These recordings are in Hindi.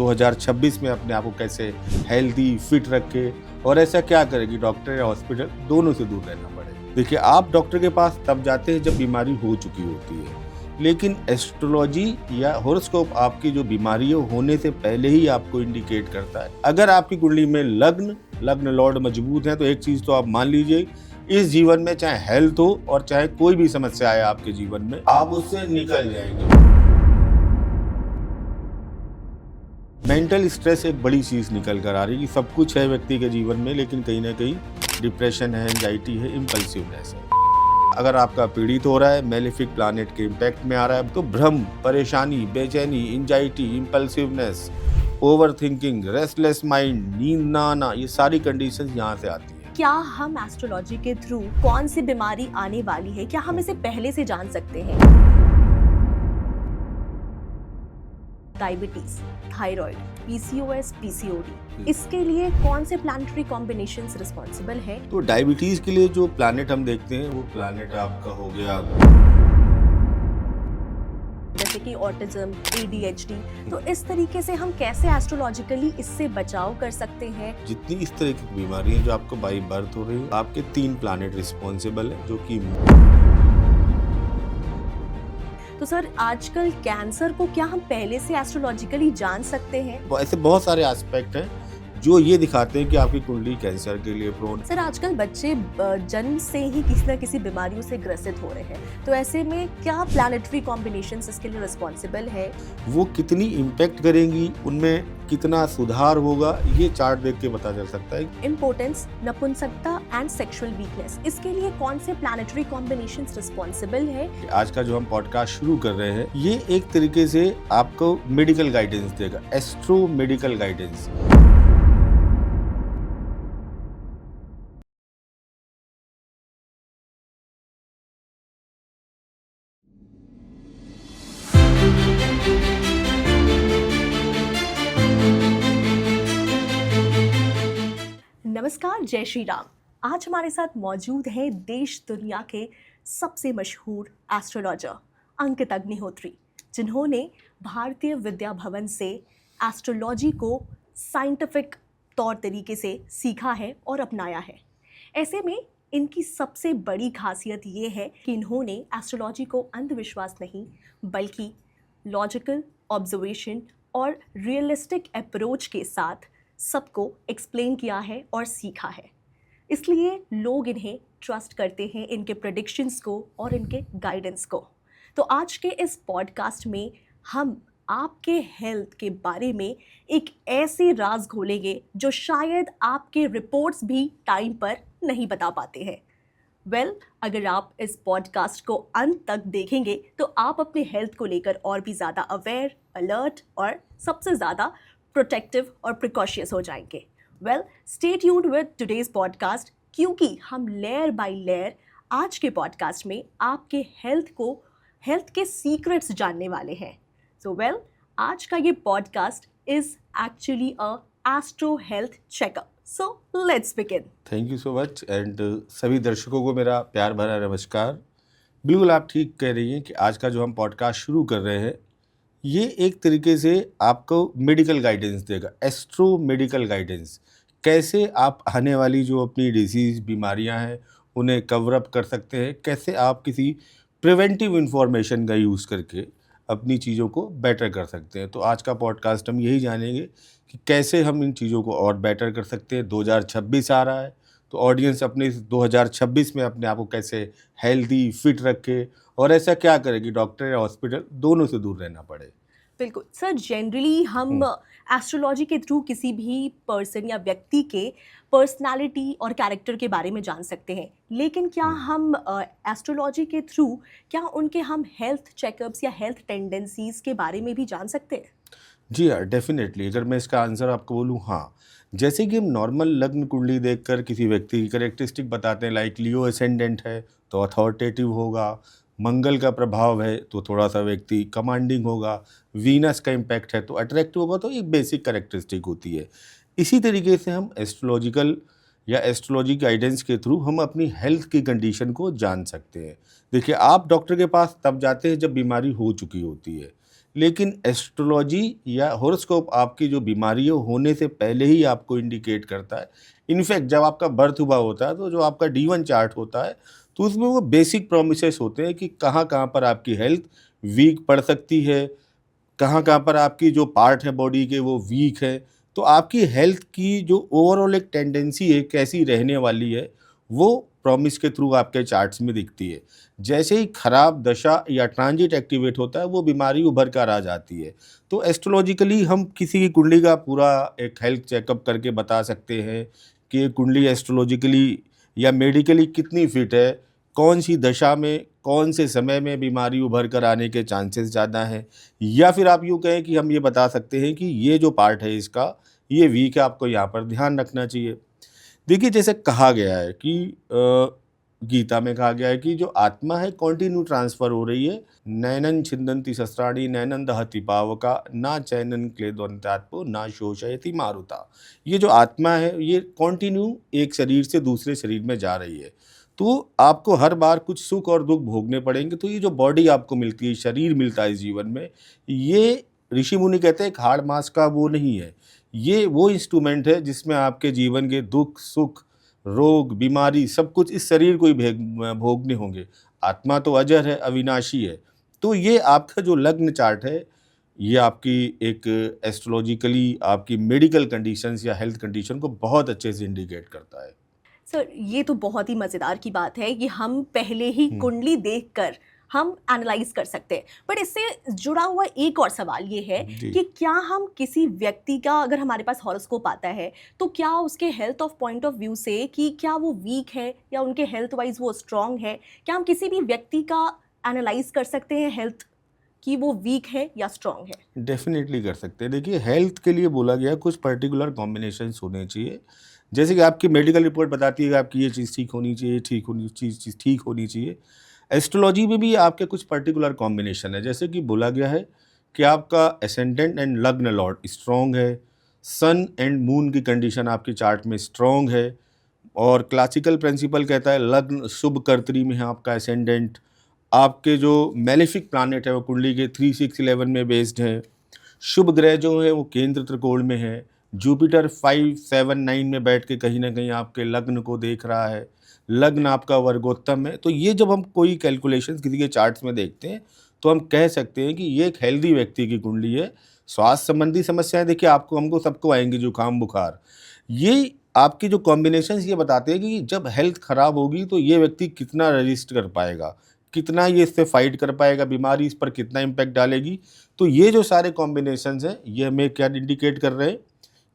2026 में अपने आप को कैसे हेल्दी फिट रखे और ऐसा क्या करें कि डॉक्टर या हॉस्पिटल दोनों से दूर रहना पड़े। देखिए, आप डॉक्टर के पास तब जाते हैं जब बीमारी हो चुकी होती है, लेकिन एस्ट्रोलॉजी या हॉरोस्कोप आपकी जो बीमारियों होने से पहले ही आपको इंडिकेट करता है। अगर आपकी कुंडली में लग्न लॉर्ड मजबूत है तो एक चीज तो आप मान लीजिए, इस जीवन में चाहे हेल्थ हो और चाहे कोई भी समस्या आए आपके जीवन में, आप उससे निकल जाएंगे। मेंटल स्ट्रेस एक बड़ी चीज निकल कर आ रही है कि सब कुछ है व्यक्ति के जीवन में, लेकिन कहीं ना कहीं डिप्रेशन है, एंजाइटी है, इम्पल्सिवनेस है। अगर आपका पीड़ित हो रहा है, मेलेफिक प्लैनेट के इम्पैक्ट में आ रहा है, तो भ्रम, परेशानी, बेचैनी, anxiety, impulsiveness, overthinking, restless mind, नींद ना आना, ये सारी कंडीशंस यहाँ से आती है। क्या हम एस्ट्रोलॉजी के थ्रू कौन सी बीमारी आने वाली है, क्या हम इसे पहले से जान सकते हैं? डायबिटीज, थायराइड, पीसीओएस, पीसीओडी, इसके लिए कौन से प्लैनेटरी कॉम्बिनेशंस रिस्पॉन्सिबल है? तो डायबिटीज के लिए जो प्लैनेट हम देखते हैं वो प्लैनेट आपका हो गया जैसे कि ऑटिज्म, एडीएचडी। तो इस तरीके से हम कैसे एस्ट्रोलॉजिकली इससे बचाव कर सकते हैं? जितनी इस तरह की बीमारी है जो आपको बाई बर्थ हो रही है, आपके 3 प्लैनेट रिस्पॉन्सिबल है, जो कि तो सर, आजकल कैंसर को क्या हम पहले से एस्ट्रोलॉजिकली जान सकते हैं? ऐसे बहुत सारे एस्पेक्ट हैं जो ये दिखाते हैं कि आपकी कुंडली कैंसर के लिए प्रोन। सर, आजकल बच्चे जन्म से ही किसी न किसी बीमारियों से ग्रसित हो रहे हैं, तो ऐसे में क्या प्लैनेटरी कॉम्बिनेशंस इसके लिए रिस्पॉन्सिबल है? वो कितनी इम्पैक्ट करेंगी, उनमें कितना सुधार होगा, ये चार्ट देख के पता चल सकता है। इम्पोर्टेंस, नपुंसकता एंड सेक्सुअल वीकनेस, इसके लिए कौन से प्लैनेटरी कॉम्बिनेशंस रिस्पॉन्सिबल है? आज का जो हम पॉडकास्ट शुरू कर रहे हैं, ये एक तरीके से आपको मेडिकल गाइडेंस देगा, एस्ट्रो मेडिकल गाइडेंस। नमस्कार, जय श्री राम। आज हमारे साथ मौजूद हैं देश दुनिया के सबसे मशहूर एस्ट्रोलॉजर अंकित अग्निहोत्री, जिन्होंने भारतीय विद्या भवन से एस्ट्रोलॉजी को साइंटिफिक तौर तरीके से सीखा है और अपनाया है। ऐसे में इनकी सबसे बड़ी खासियत ये है कि इन्होंने एस्ट्रोलॉजी को अंधविश्वास नहीं बल्कि लॉजिकल ऑब्जर्वेशन और रियलिस्टिक अप्रोच के साथ सबको एक्सप्लेन किया है और सीखा है। इसलिए लोग इन्हें ट्रस्ट करते हैं, इनके प्रेडिक्शंस को और इनके गाइडेंस को। तो आज के इस पॉडकास्ट में हम आपके हेल्थ के बारे में एक ऐसे राज खोलेंगे जो शायद आपके रिपोर्ट्स भी टाइम पर नहीं बता पाते हैं। अगर आप इस पॉडकास्ट को अंत तक देखेंगे तो आप अपने हेल्थ को लेकर और भी ज़्यादा अवेयर, अलर्ट और सबसे ज़्यादा प्रोटेक्टिव और प्रिकॉशियस हो जाएंगे। Stay tuned with today's podcast, क्योंकि हम लेयर बाय लेयर आज के पॉडकास्ट में आपके हेल्थ के सीक्रेट्स जानने वाले हैं। आज का ये podcast is actually a astro health checkup. So let's begin. Thank you so much and सभी दर्शकों को मेरा प्यार भरा नमस्कार। बिल्कुल आप ठीक कह रही हैं कि आज का जो हम पॉडकास्ट शुरू कर रहे हैं, ये एक तरीके से आपको मेडिकल गाइडेंस देगा, एस्ट्रो मेडिकल गाइडेंस। कैसे आप आने वाली जो अपनी डिजीज़, बीमारियां हैं, उन्हें कवर अप कर सकते हैं, कैसे आप किसी प्रिवेंटिव इंफॉर्मेशन का यूज़ करके अपनी चीज़ों को बेटर कर सकते हैं। तो आज का पॉडकास्ट हम यही जानेंगे कि कैसे हम इन चीज़ों को और बेटर कर सकते हैं। 2026 आ रहा है, तो ऑडियंस अपने 2026 में अपने आप को कैसे हेल्दी फिट रखे और ऐसा क्या करें कि डॉक्टर या हॉस्पिटल दोनों से दूर रहना पड़े। बिल्कुल सर, जनरली हम एस्ट्रोलॉजी के थ्रू किसी भी पर्सन या व्यक्ति के पर्सनालिटी और कैरेक्टर के बारे में जान सकते हैं, लेकिन क्या हम एस्ट्रोलॉजी के थ्रू क्या उनके हम हेल्थ चेकअप्स या हेल्थ टेंडेंसीज के बारे में भी जान सकते हैं? जी हाँ, डेफिनेटली। अगर मैं इसका आंसर आपको बोलूँ, हाँ, जैसे कि हम नॉर्मल लग्न कुंडली देखकर किसी व्यक्ति की कैरेक्टरिस्टिक बताते हैं, लाइक लियो एसेंडेंट है तो अथॉरिटेटिव होगा, मंगल का प्रभाव है तो थोड़ा सा व्यक्ति कमांडिंग होगा, वीनस का इम्पैक्ट है तो अट्रैक्टिव होगा, तो एक बेसिक कैरेक्टरिस्टिक होती है। इसी तरीके से हम एस्ट्रोलॉजिकल या एस्ट्रोलॉजी गाइडेंस के थ्रू हम अपनी हेल्थ की कंडीशन को जान सकते हैं। देखिए, आप डॉक्टर के पास तब जाते हैं जब बीमारी हो चुकी होती है, लेकिन एस्ट्रोलॉजी या हॉरोस्कोप आपकी जो बीमारी है होने से पहले ही आपको इंडिकेट करता है। इनफैक्ट जब आपका बर्थ हुआ होता है तो जो आपका D1 चार्ट होता है तो उसमें वो बेसिक प्रोमिसेस होते हैं कि कहाँ कहाँ पर आपकी हेल्थ वीक पड़ सकती है, कहाँ कहाँ पर आपकी जो पार्ट है बॉडी के वो वीक है। तो आपकी हेल्थ की जो ओवरऑल एक टेंडेंसी है कैसी रहने वाली है वो प्रॉमिस के थ्रू आपके चार्ट्स में दिखती है। जैसे ही खराब दशा या ट्रांजिट एक्टिवेट होता है वो बीमारी उभर कर आ जाती है। तो एस्ट्रोलॉजिकली हम किसी की कुंडली का पूरा एक हेल्थ चेकअप करके बता सकते हैं कि ये कुंडली एस्ट्रोलॉजिकली या मेडिकली कितनी फिट है, कौन सी दशा में कौन से समय में बीमारी उभर कर आने के चांसेस ज़्यादा हैं। या फिर आप यूँ कहें कि हम ये बता सकते हैं कि ये जो पार्ट है इसका ये वीक है, आपको यहाँ पर ध्यान रखना चाहिए। देखिए जैसे कहा गया है कि गीता में कहा गया है कि जो आत्मा है कॉन्टिन्यू ट्रांसफर हो रही है। नैनन छिन्दन्ति शस्त्राणि नैनन दहति पावका ना चैनन क्लेदवंतात्पो ना शोषयति मारुता। ये जो आत्मा है ये कॉन्टिन्यू एक शरीर से दूसरे शरीर में जा रही है। तो आपको हर बार कुछ सुख और दुख भोगने पड़ेंगे। तो ये जो बॉडी आपको मिलती है, शरीर मिलता है इस जीवन में, ये ऋषि मुनि कहते हैं एक हाड़ मांस का वो नहीं है। ये वो इंस्ट्रूमेंट है जिसमें आपके जीवन के दुख सुख रोग बीमारी सब कुछ इस शरीर को ही भोगने होंगे। आत्मा तो अजर है, अविनाशी है। तो ये आपका जो लग्न चार्ट है ये आपकी एक एस्ट्रोलॉजिकली आपकी मेडिकल कंडीशंस या हेल्थ कंडीशन को बहुत अच्छे से इंडिकेट करता है। सर ये तो बहुत ही मज़ेदार की बात है कि हम पहले ही कुंडली देखकर हम एनालाइज कर सकते हैं। बट इससे जुड़ा हुआ एक और सवाल ये है जी। कि क्या हम किसी व्यक्ति का अगर हमारे पास हॉरोस्कोप आता है तो क्या उसके health of point of view से कि क्या वो वीक है या उनके हेल्थ वाइज वो स्ट्रांग है, क्या हम किसी भी व्यक्ति का एनालाइज कर सकते हैं हेल्थ कि वो वीक है या स्ट्रांग है? डेफिनेटली कर सकते हैं। देखिए हेल्थ के लिए बोला गया कुछ पर्टिकुलर कॉम्बिनेशंस होने चाहिए। जैसे कि आपकी मेडिकल रिपोर्ट बताती है कि आपकी ये चीज़ ठीक होनी चाहिए, चीज़ ठीक होनी चाहिए। एस्ट्रोलॉजी में भी आपके कुछ पर्टिकुलर कॉम्बिनेशन है। जैसे कि बोला गया है कि आपका एसेंडेंट एंड लग्न लॉर्ड स्ट्रॉन्ग है, सन एंड मून की कंडीशन आपके चार्ट में स्ट्रॉन्ग है, और क्लासिकल प्रिंसिपल कहता है लग्न शुभ कर्तरी में है आपका एसेंडेंट। आपके जो मेलेफिक प्लैनेट है वो कुंडली के 3, 6, 11 में बेस्ड हैं। शुभ ग्रह जो है वो केंद्र त्रिकोण में है। जुपिटर 5, 7, 9 में बैठ के कहीं ना कहीं आपके लग्न को देख रहा है। लग्न आपका वर्गोत्तम है। तो ये जब हम कोई कैलकुलेशंस किसी के चार्ट्स में देखते हैं तो हम कह सकते हैं कि ये एक हेल्दी व्यक्ति की कुंडली है। स्वास्थ्य संबंधी समस्याएं देखिए आपको हमको सबको आएंगी, जुकाम बुखार। ये आपकी जो कॉम्बिनेशंस ये बताते हैं कि जब हेल्थ खराब होगी तो ये व्यक्ति कितना रजिस्ट कर पाएगा, कितना ये इससे फाइट कर पाएगा, बीमारी इस पर कितना इम्पैक्ट डालेगी। तो ये जो सारे कॉम्बिनेशंस हैं ये हमें क्या इंडिकेट कर रहे हैं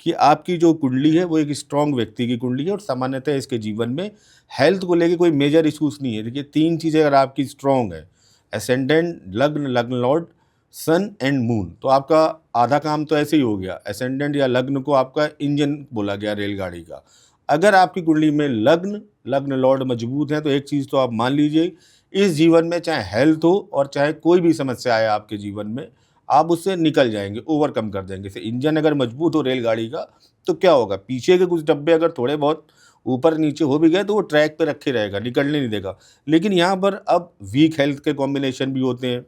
कि आपकी जो कुंडली है वो एक स्ट्रॉन्ग व्यक्ति की कुंडली है। और सामान्यतः इसके जीवन में हेल्थ को लेके कोई मेजर इशूज़ नहीं है। देखिए 3 चीज़ें अगर आपकी स्ट्रॉन्ग है, एसेंडेंट लग्न लग्न लॉर्ड सन एंड मून, तो आपका आधा काम तो ऐसे ही हो गया। एसेंडेंट या लग्न को आपका इंजन बोला गया रेलगाड़ी का। अगर आपकी कुंडली में लग्न लग्न लॉर्ड मजबूत है तो एक चीज़ तो आप मान लीजिए, इस जीवन में चाहे हेल्थ हो और चाहे कोई भी समस्या आए आपके जीवन में, आप उससे निकल जाएंगे, ओवरकम कर देंगे। जैसे इंजन अगर मजबूत हो रेलगाड़ी का तो क्या होगा, पीछे के कुछ डब्बे अगर थोड़े बहुत ऊपर नीचे हो भी गए तो वो ट्रैक पे रखे रहेगा, निकलने नहीं देगा। लेकिन यहाँ पर अब वीक हेल्थ के कॉम्बिनेशन भी होते हैं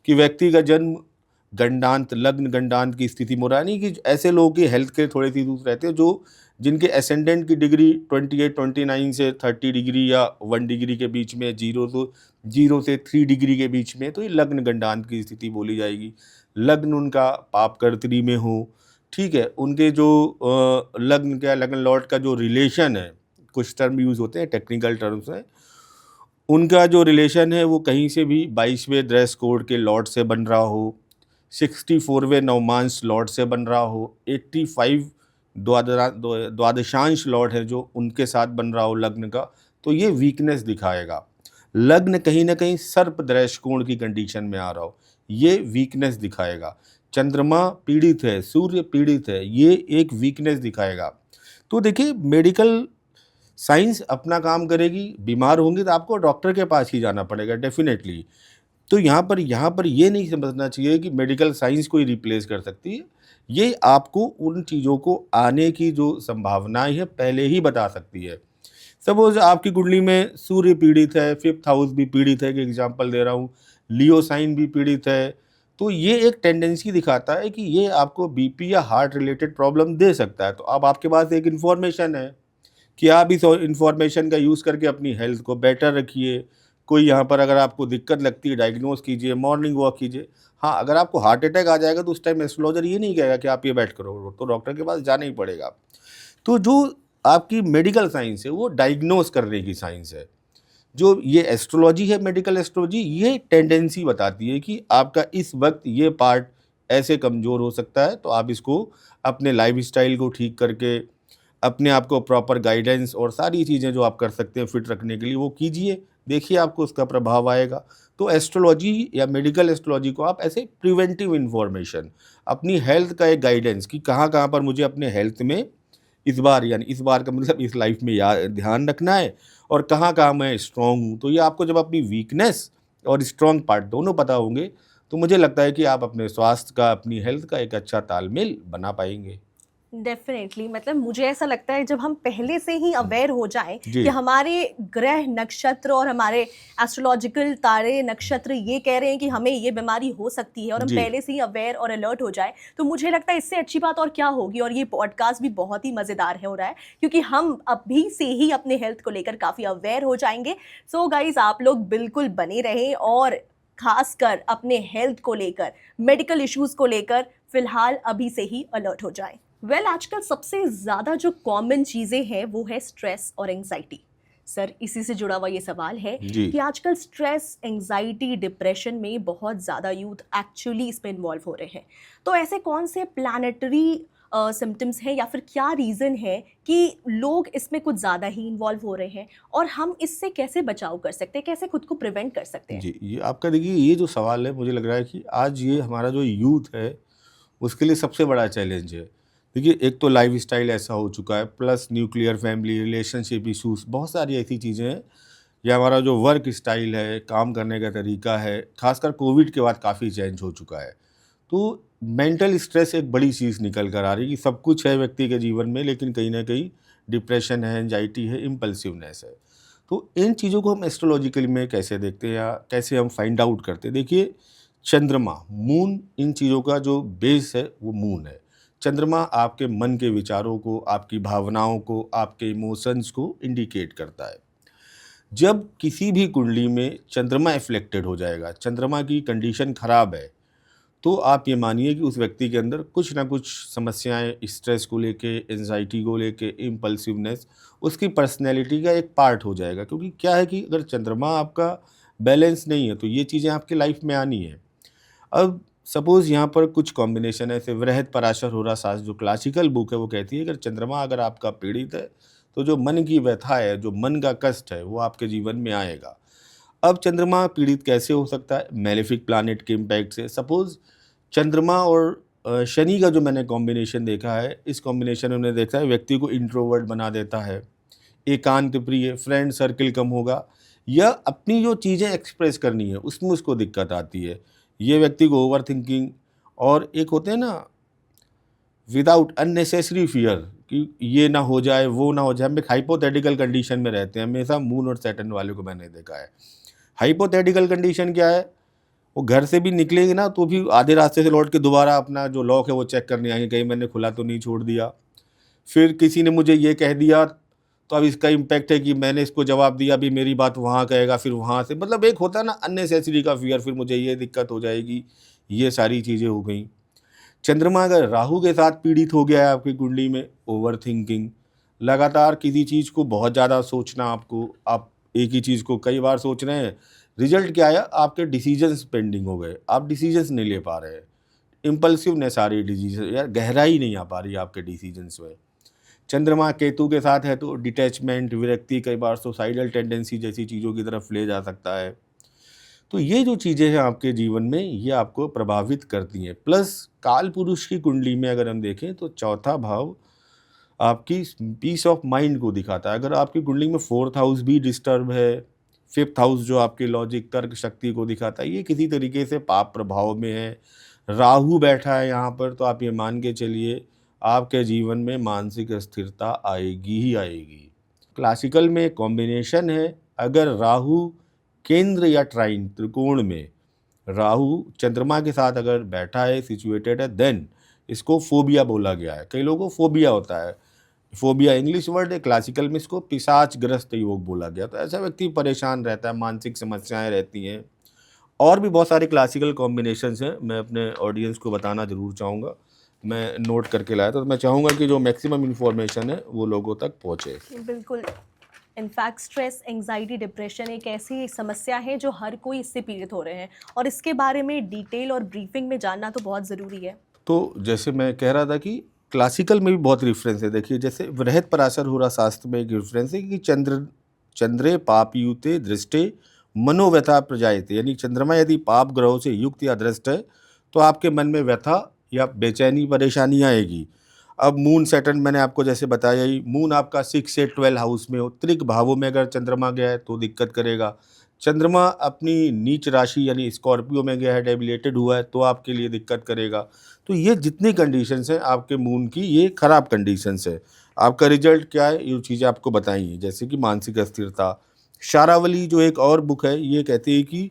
कि व्यक्ति का जन्म गंडांत लग्न गंडांत की स्थिति में हो रहा है। नहीं कि ऐसे लोगों की हेल्थ के थोड़े सी दूर रहते हैं जो जिनके एसेंडेंट की डिग्री 28, 29 से 30 डिग्री या 1 डिग्री के बीच में, 0 से 3 डिग्री के बीच में, तो ये लग्न गंडांत की स्थिति बोली जाएगी। लग्न उनका पाप कर्तरी में हो, ठीक है, उनके जो लग्न का लग्न लॉर्ड का जो रिलेशन है, कुछ टर्म यूज़ होते हैं टेक्निकल टर्म्स हैं, उनका जो रिलेशन है वो कहीं से भी 22वें ड्रेस कोड के लॉर्ड से बन रहा हो, 64वें नवमांश लॉर्ड से बन रहा हो, 85 द्वादशांश लॉर्ड है जो उनके साथ बन रहा हो लग्न का, तो ये वीकनेस दिखाएगा। लग्न कहीं ना कहीं सर्प दृश कोण की कंडीशन में आ रहा हो, ये वीकनेस दिखाएगा। चंद्रमा पीड़ित है, सूर्य पीड़ित है, ये एक वीकनेस दिखाएगा। तो देखिए मेडिकल साइंस अपना काम करेगी। बीमार होंगे तो आपको डॉक्टर के पास ही जाना पड़ेगा डेफिनेटली। तो यहाँ पर ये नहीं समझना चाहिए कि मेडिकल साइंस को ही रिप्लेस कर सकती है। ये आपको उन चीज़ों को आने की जो संभावनाएं है पहले ही बता सकती है। सपोज आपकी कुंडली में सूर्य पीड़ित है, 5th हाउस भी पीड़ित है, कि एग्जांपल दे रहा हूँ, लियो साइन भी पीड़ित है, तो ये एक टेंडेंसी दिखाता है कि ये आपको बीपी या हार्ट रिलेटेड प्रॉब्लम दे सकता है। तो अब आपके पास एक इन्फॉर्मेशन है कि आप इस इन्फॉर्मेशन का यूज़ करके अपनी हेल्थ को बेटर रखिए। कोई यहाँ पर अगर आपको दिक्कत लगती है डायग्नोज कीजिए, मॉर्निंग वॉक कीजिए। हाँ, अगर आपको हार्ट अटैक आ जाएगा तो उस टाइम एस्ट्रोलॉजर ये नहीं कहेगा कि आप ये बैठ करो, तो डॉक्टर के पास जाना ही पड़ेगा। तो जो आपकी मेडिकल साइंस है वो डायग्नोज करने की साइंस है। जो ये एस्ट्रोलॉजी है, मेडिकल एस्ट्रोलॉजी, ये टेंडेंसी बताती है कि आपका इस वक्त ये पार्ट ऐसे कमज़ोर हो सकता है, तो आप इसको अपने लाइफस्टाइल को ठीक करके अपने आप को प्रॉपर गाइडेंस और सारी चीज़ें जो आप कर सकते हैं फिट रखने के लिए वो कीजिए, देखिए आपको उसका प्रभाव आएगा। तो एस्ट्रोलॉजी या मेडिकल एस्ट्रोलॉजी को आप ऐसे प्रिवेंटिव इन्फॉर्मेशन, अपनी हेल्थ का एक गाइडेंस कि कहाँ पर मुझे अपने हेल्थ में इस बार, यानी इस बार का मतलब इस लाइफ में ध्यान रखना है और कहाँ मैं स्ट्रॉन्ग हूँ। तो ये आपको जब अपनी वीकनेस और स्ट्रॉन्ग पार्ट दोनों पता होंगे तो मुझे लगता है कि आप अपने स्वास्थ्य का, अपनी हेल्थ का एक अच्छा तालमेल बना पाएंगे। डेफिनेटली, मतलब मुझे ऐसा लगता है जब हम पहले से ही अवेयर हो जाएं जी। कि हमारे ग्रह नक्षत्र और हमारे एस्ट्रोलॉजिकल तारे नक्षत्र ये कह रहे हैं कि हमें ये बीमारी हो सकती है और हम जी। पहले से ही अवेयर और अलर्ट हो जाए, तो मुझे लगता है इससे अच्छी बात और क्या होगी। और ये पॉडकास्ट भी बहुत ही मज़ेदार हो रहा है क्योंकि हम अभी से ही अपने हेल्थ को लेकर काफ़ी अवेयर हो जाएंगे। सो गाइज, आप लोग बिल्कुल बने रहें और खासकर अपने हेल्थ को लेकर, मेडिकल इश्यूज़ को लेकर फ़िलहाल अभी से ही अलर्ट हो जाएं। आजकल सबसे ज़्यादा जो कॉमन चीज़ें हैं वो है स्ट्रेस और एंग्जाइटी। सर, इसी से जुड़ा हुआ ये सवाल है जी। कि आजकल स्ट्रेस, एंग्जाइटी, डिप्रेशन में बहुत ज़्यादा यूथ एक्चुअली इसमें इन्वॉल्व हो रहे हैं। तो ऐसे कौन से प्लानेटरी सिम्टम्स हैं या फिर क्या रीज़न है कि लोग इसमें कुछ ज़्यादा ही इन्वॉल्व हो रहे हैं, और हम इससे कैसे बचाव कर सकते हैं, कैसे खुद को प्रिवेंट कर सकते हैं? जी, ये आपका देखिए ये जो सवाल है मुझे लग रहा है कि आज ये हमारा जो यूथ है उसके लिए सबसे बड़ा चैलेंज है। देखिए, एक तो लाइफ़स्टाइल ऐसा हो चुका है, plus nuclear family, relationship issues, बहुत सारी ऐसी चीज़ें हैं। या हमारा जो वर्क स्टाइल है, काम करने का तरीका है, ख़ासकर कोविड के बाद काफ़ी चेंज हो चुका है। तो मेंटल स्ट्रेस एक बड़ी चीज़ निकल कर आ रही है कि सब कुछ है व्यक्ति के जीवन में, लेकिन कहीं न कहीं डिप्रेशन है, एंग्जायटी है, इम्पल्सिवनेस है। तो इन चीज़ों को हम एस्ट्रोलॉजिकली में कैसे देखते हैं या कैसे हम फाइंड आउट करते हैं? देखिए, चंद्रमा, मून, इन चीज़ों का जो बेस है वो मून है। चंद्रमा आपके मन के विचारों को, आपकी भावनाओं को, आपके इमोशंस को इंडिकेट करता है। जब किसी भी कुंडली में चंद्रमा एफ्लेक्टेड हो जाएगा, चंद्रमा की कंडीशन ख़राब है, तो आप ये मानिए कि उस व्यक्ति के अंदर कुछ ना कुछ समस्याएं, स्ट्रेस को लेके, एंजाइटी को लेके, इम्पल्सिवनेस उसकी पर्सनैलिटी का एक पार्ट हो जाएगा। क्योंकि क्या है कि अगर चंद्रमा आपका बैलेंस नहीं है तो ये चीज़ें आपकी लाइफ में आनी है। अब सपोज़ यहाँ पर कुछ कॉम्बिनेशन है, ऐसे वृहद पराशर होरा शास्त्र जो क्लासिकल बुक है वो कहती है कि अगर चंद्रमा अगर आपका पीड़ित है तो जो मन की व्यथा है, जो मन का कष्ट है, वो आपके जीवन में आएगा। अब चंद्रमा पीड़ित कैसे हो सकता है? मेलेफिक प्लैनेट के इम्पैक्ट से। सपोज़ चंद्रमा और शनि का जो मैंने कॉम्बिनेशन देखा है, इस कॉम्बिनेशन में मैंने देखा है व्यक्ति को इंट्रोवर्ट बना देता है, एकांत प्रिय, फ्रेंड सर्किल कम होगा, या अपनी जो चीज़ें एक्सप्रेस करनी है उसमें उसको दिक्कत आती है। ये व्यक्ति को ओवर थिंकिंग, और एक होते हैं ना विदाउट अननेसेसरी फियर कि ये ना हो जाए, वो ना हो जाए, हम एक हाइपोथेटिकल कंडीशन में रहते हैं हमेशा। मून और सैटर्न वाले को मैंने देखा है। हाइपोथेटिकल कंडीशन क्या है? वो घर से भी निकलेंगे ना तो भी आधे रास्ते से लौट के दोबारा अपना जो लॉक है वो चेक करने आएंगे, कहीं मैंने खुला तो नहीं छोड़ दिया। फिर किसी ने मुझे ये कह दिया तो अब इसका इम्पैक्ट है कि मैंने इसको जवाब दिया, अभी मेरी बात वहाँ कहेगा, फिर वहाँ से, मतलब एक होता है ना अननेसेसरी का फियर, फिर मुझे ये दिक्कत हो जाएगी, ये सारी चीज़ें हो गई। चंद्रमा अगर राहु के साथ पीड़ित हो गया है आपकी कुंडली में, ओवर थिंकिंग, लगातार किसी चीज़ को बहुत ज़्यादा सोचना, आपको आप एक ही चीज़ को कई बार सोच रहे हैं, रिजल्ट क्या आया? आपके डिसीजंस पेंडिंग हो गए, आप डिसीजंस नहीं ले पा रहे हैं, इम्पल्सिवनेस आ रही है डिसीजन, या गहराई नहीं आ पा रही है आपके डिसीजंस में। चंद्रमा केतु के साथ है तो डिटैचमेंट, विरक्ति, कई बार सुसाइडल टेंडेंसी जैसी चीज़ों की तरफ ले जा सकता है। तो ये जो चीज़ें हैं आपके जीवन में, ये आपको प्रभावित करती हैं। प्लस काल पुरुष की कुंडली में अगर हम देखें तो चौथा भाव आपकी पीस ऑफ माइंड को दिखाता है। अगर आपकी कुंडली में 4th हाउस भी डिस्टर्ब है, 5th हाउस जो आपके लॉजिक, तर्क शक्ति को दिखाता है, ये किसी तरीके से पाप प्रभाव में है, राहु बैठा है यहाँ पर, तो आप ये मान के चलिए आपके जीवन में मानसिक स्थिरता आएगी ही आएगी। क्लासिकल में एक कॉम्बिनेशन है, अगर राहु केंद्र या ट्राइन त्रिकोण में राहु चंद्रमा के साथ अगर बैठा है, सिचुएटेड है, देन इसको फोबिया बोला गया है। कई लोगों को फोबिया होता है, फोबिया इंग्लिश वर्ड है, क्लासिकल में इसको पिशाचग्रस्त योग बोला गया। तो ऐसा व्यक्ति परेशान रहता है, मानसिक समस्याएं रहती हैं। और भी बहुत सारे क्लासिकल कॉम्बिनेशंस हैं, मैं अपने ऑडियंस को बताना ज़रूर चाहूँगा। मैं नोट करके लाया, तो मैं चाहूँगा कि जो मैक्सिमम इन्फॉर्मेशन है वो लोगों तक पहुँचे। बिल्कुल। इनफैक्ट स्ट्रेस, एंजाइटी, डिप्रेशन एक ऐसी समस्या है जो हर कोई इससे पीड़ित हो रहे हैं, और इसके बारे में डिटेल और ब्रीफिंग में जानना तो बहुत ज़रूरी है। तो जैसे मैं कह रहा था कि क्लासिकल में भी बहुत रेफरेंस है। देखिए, जैसे वृहत पराशर हो रहा शास्त्र में एक रेफरेंस है कि चंद्रे पापयुते दृष्टे मनोव्यथा प्रजायते, यानी चंद्रमा यदि पाप ग्रहों से युक्त या दृष्ट है तो आपके मन में व्यथा या बेचैनी, परेशानी आएगी। अब मून सैटर्न मैंने आपको जैसे बताया ही, मून आपका 6 से 12 हाउस में हो, त्रिक भावों में अगर चंद्रमा गया है तो दिक्कत करेगा। चंद्रमा अपनी नीच राशि यानी स्कॉर्पियो में गया है, डेबिलेटेड हुआ है, तो आपके लिए दिक्कत करेगा। तो ये जितनी कंडीशंस हैं आपके मून की, ये खराब कंडीशंस है। आपका रिजल्ट क्या है, ये चीज़ें आपको बताई हैं, जैसे कि मानसिक अस्थिरता। शारावली जो एक और बुक है, ये कहती है कि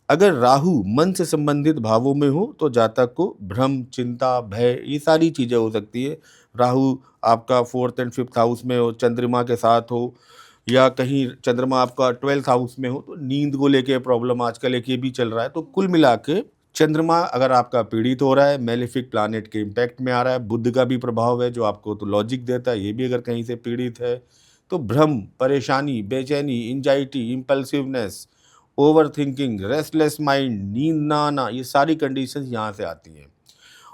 अगर राहु मन से संबंधित भावों में हो तो जातक को भ्रम, चिंता, भय, ये सारी चीज़ें हो सकती है। राहु आपका 4th एंड 5th हाउस में हो, चंद्रमा के साथ हो, या कहीं चंद्रमा आपका 12th हाउस में हो, तो नींद को लेके प्रॉब्लम आजकल एक ये भी चल रहा है। तो कुल मिला के चंद्रमा अगर आपका पीड़ित हो रहा है, मेलेफिक प्लानेट के इम्पैक्ट में आ रहा है, बुध का भी प्रभाव है जो आपको तो लॉजिक देता है, ये भी अगर कहीं से पीड़ित है तो भ्रम, परेशानी, बेचैनी, anxiety, impulsiveness, over thinking, restless mind, नींद ना आना, ये सारी कंडीशंस यहाँ से आती हैं।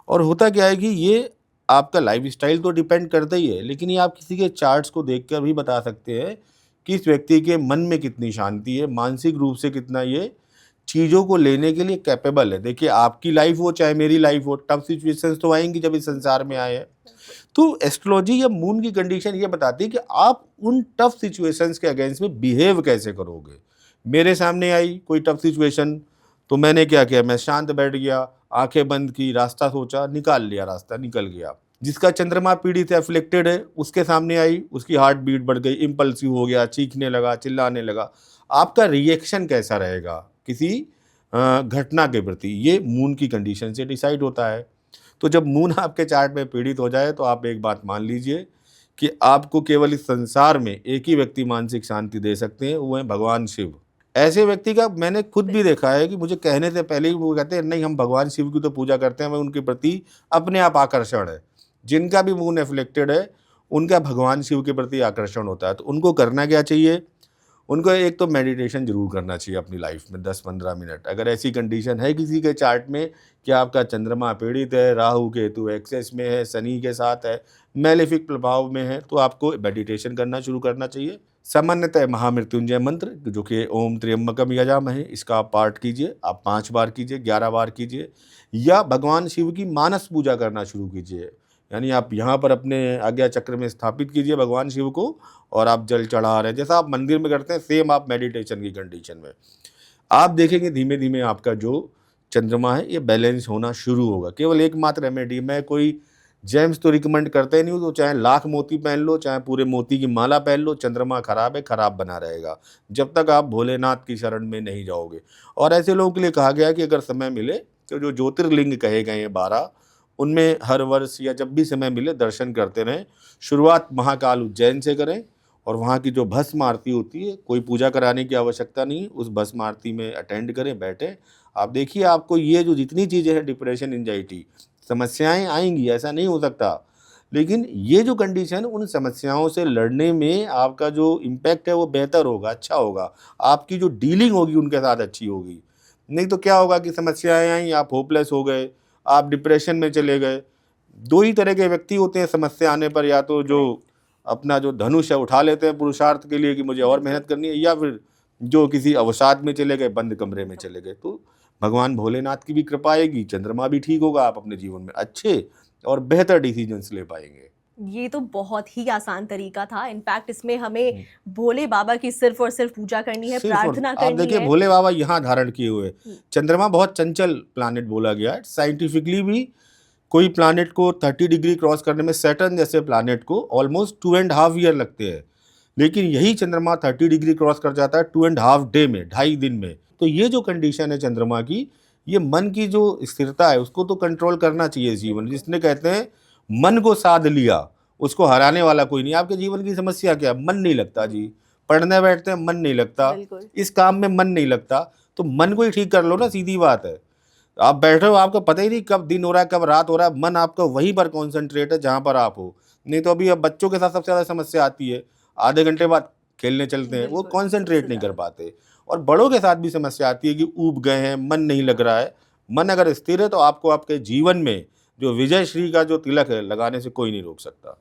और होता क्या है कि ये आपका लाइफस्टाइल तो डिपेंड करता ही है, लेकिन ये आप किसी के चार्ट्स को देखकर भी बता सकते हैं कि इस व्यक्ति के मन में कितनी शांति है, मानसिक रूप से कितना ये चीज़ों को लेने के लिए कैपेबल है। देखिए, आपकी लाइफ हो चाहे मेरी लाइफ हो, टफ सिचुएशंस तो आएंगी जब इस संसार में आए हैं। तो एस्ट्रोलॉजी या मून की कंडीशन ये बताती है कि आप उन टफ सिचुएशंस के अगेंस्ट में बिहेव कैसे करोगे। मेरे सामने आई कोई टफ सिचुएशन, तो मैंने क्या किया, मैं शांत बैठ गया, आंखें बंद की, रास्ता सोचा, निकाल लिया, रास्ता निकल गया। जिसका चंद्रमा पीड़ित है, अफ्लिक्टेड है, उसके सामने आई, उसकी हार्ट बीट बढ़ गई, इम्पल्सिव हो गया, चीखने लगा, चिल्लाने लगा। आपका रिएक्शन कैसा रहेगा किसी घटना के प्रति, ये मून की कंडीशन से डिसाइड होता है। तो जब मून आपके चार्ट में पीड़ित हो जाए तो आप एक बात मान लीजिए कि आपको केवल इस संसार में एक ही व्यक्ति मानसिक शांति दे सकते हैं, वो है भगवान शिव। ऐसे व्यक्ति का मैंने खुद भी देखा है कि मुझे कहने से पहले ही वो कहते हैं नहीं, हम भगवान शिव की तो पूजा करते हैं, हमें उनके प्रति अपने आप आकर्षण है। जिनका भी मून एफ्लेक्टेड है उनका भगवान शिव के प्रति आकर्षण होता है। तो उनको करना क्या चाहिए, उनको एक तो मेडिटेशन जरूर करना चाहिए अपनी लाइफ में 10-15 मिनट। अगर ऐसी कंडीशन है किसी के चार्ट में कि आपका चंद्रमा पीड़ित है, राहु केतु एक्सेस में है, शनि के साथ है, मेलेफिक प्रभाव में है, तो आपको मेडिटेशन करना शुरू करना चाहिए। सामान्यतः महामृत्युंजय मंत्र जो कि ओम त्र्यंबकम यजामहे, इसका आप पाठ कीजिए। आप 5 बार कीजिए, 11 बार कीजिए, या भगवान शिव की मानस पूजा करना शुरू कीजिए। यानी आप यहाँ पर अपने आज्ञा चक्र में स्थापित कीजिए भगवान शिव को, और आप जल चढ़ा रहे हैं जैसा आप मंदिर में करते हैं, सेम आप मेडिटेशन की कंडीशन में आप देखेंगे धीमे धीमे आपका जो चंद्रमा है ये बैलेंस होना शुरू होगा। केवल एकमात्र रेमेडी, मैं कोई जेम्स तो रिकमेंड करते नहीं हूँ, तो चाहे लाख मोती पहन लो, चाहे पूरे मोती की माला पहन लो, चंद्रमा खराब है, खराब बना रहेगा जब तक आप भोलेनाथ की शरण में नहीं जाओगे। और ऐसे लोगों के लिए कहा गया है कि अगर समय मिले तो जो ज्योतिर्लिंग कहे गए हैं 12, उनमें हर वर्ष या जब भी समय मिले दर्शन करते रहें। शुरुआत महाकाल उज्जैन से करें, और वहाँ की जो भस्म आरती होती है, कोई पूजा कराने की आवश्यकता नहीं, उस भस्म आरती में अटेंड करें, बैठें। आप देखिए आपको ये जो जितनी चीज़ें हैं, डिप्रेशन, एंजाइटी, समस्याएं आएंगी, ऐसा नहीं हो सकता, लेकिन ये जो कंडीशन, उन समस्याओं से लड़ने में आपका जो इम्पैक्ट है वो बेहतर होगा, अच्छा होगा। आपकी जो डीलिंग होगी उनके साथ अच्छी होगी। नहीं तो क्या होगा कि समस्याएं आई, आप होपलेस हो गए, आप डिप्रेशन में चले गए। दो ही तरह के व्यक्ति होते हैं समस्या आने पर, या तो जो अपना जो धनुष है उठा लेते हैं पुरुषार्थ के लिए कि मुझे और मेहनत करनी है, या फिर जो किसी अवसाद में चले गए, बंद कमरे में चले गए। तो भगवान भोलेनाथ की भी कृपा आएगी, चंद्रमा भी ठीक होगा, आप अपने जीवन में अच्छे और बेहतर डिसीजंस ले पाएंगे। ये तो बहुत ही आसान तरीका था। इनफैक्ट इसमें हमें भोले बाबा की सिर्फ और सिर्फ पूजा करनी है, प्रार्थना आप करनी देखिए है। भोले बाबा यहाँ धारण किए हुए। चंद्रमा बहुत चंचल प्लानेट बोला गया है। साइंटिफिकली भी कोई प्लानेट को 30 डिग्री क्रॉस करने में सैटर्न जैसे प्लानेट को ऑलमोस्ट 2.5 ईयर लगते हैं, लेकिन यही चंद्रमा 30 डिग्री क्रॉस कर जाता है 2.5 डे में, 2.5 दिन में। तो ये जो कंडीशन है चंद्रमा की, ये मन की जो स्थिरता है उसको तो कंट्रोल करना चाहिए जीवन। जिसने कहते हैं मन को साध लिया उसको हराने वाला कोई नहीं। आपके जीवन की समस्या क्या है? मन नहीं लगता जी, पढ़ने बैठते हैं मन नहीं लगता, बिल्कुल। इस काम में मन नहीं लगता, तो मन को ही ठीक कर लो ना, सीधी बात है। आप बैठे हो, आपको पता ही नहीं कब दिन हो रहा है कब रात हो रहा है, मन आपका वहीं पर कॉन्सेंट्रेट है जहाँ पर आप हो। नहीं तो अभी अब बच्चों के साथ सबसे ज़्यादा समस्या आती है, आधे घंटे बाद खेलने चलते हैं, वो बिल्कुल, कॉन्सेंट्रेट सबसे नहीं कर ज़्यादा। पाते। और बड़ों के साथ भी समस्या आती है कि ऊब गए हैं, मन नहीं लग रहा है। मन अगर स्थिर है तो आपको आपके जीवन में जो विजय श्री का जो तिलक है लगाने से कोई नहीं रोक सकता।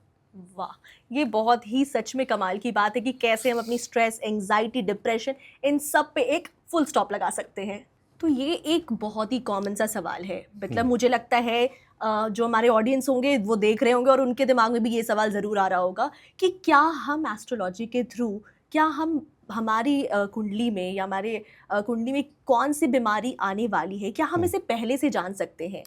वाह! ये बहुत ही सच में कमाल की बात है कि कैसे हम अपनी स्ट्रेस, एंग्ज़ायटी, डिप्रेशन इन सब पे एक फुल स्टॉप लगा सकते हैं। तो ये एक बहुत ही कॉमन सा सवाल है। मतलब मुझे लगता है जो हमारे ऑडियंस होंगे वो देख रहे होंगे और उनके दिमाग में भी ये सवाल ज़रूर आ रहा होगा कि क्या हम एस्ट्रोलॉजी के थ्रू क्या हम हमारी कुंडली में या हमारे कुंडली में कौन-सी बीमारी आने वाली है, क्या हम इसे पहले से जान सकते हैं?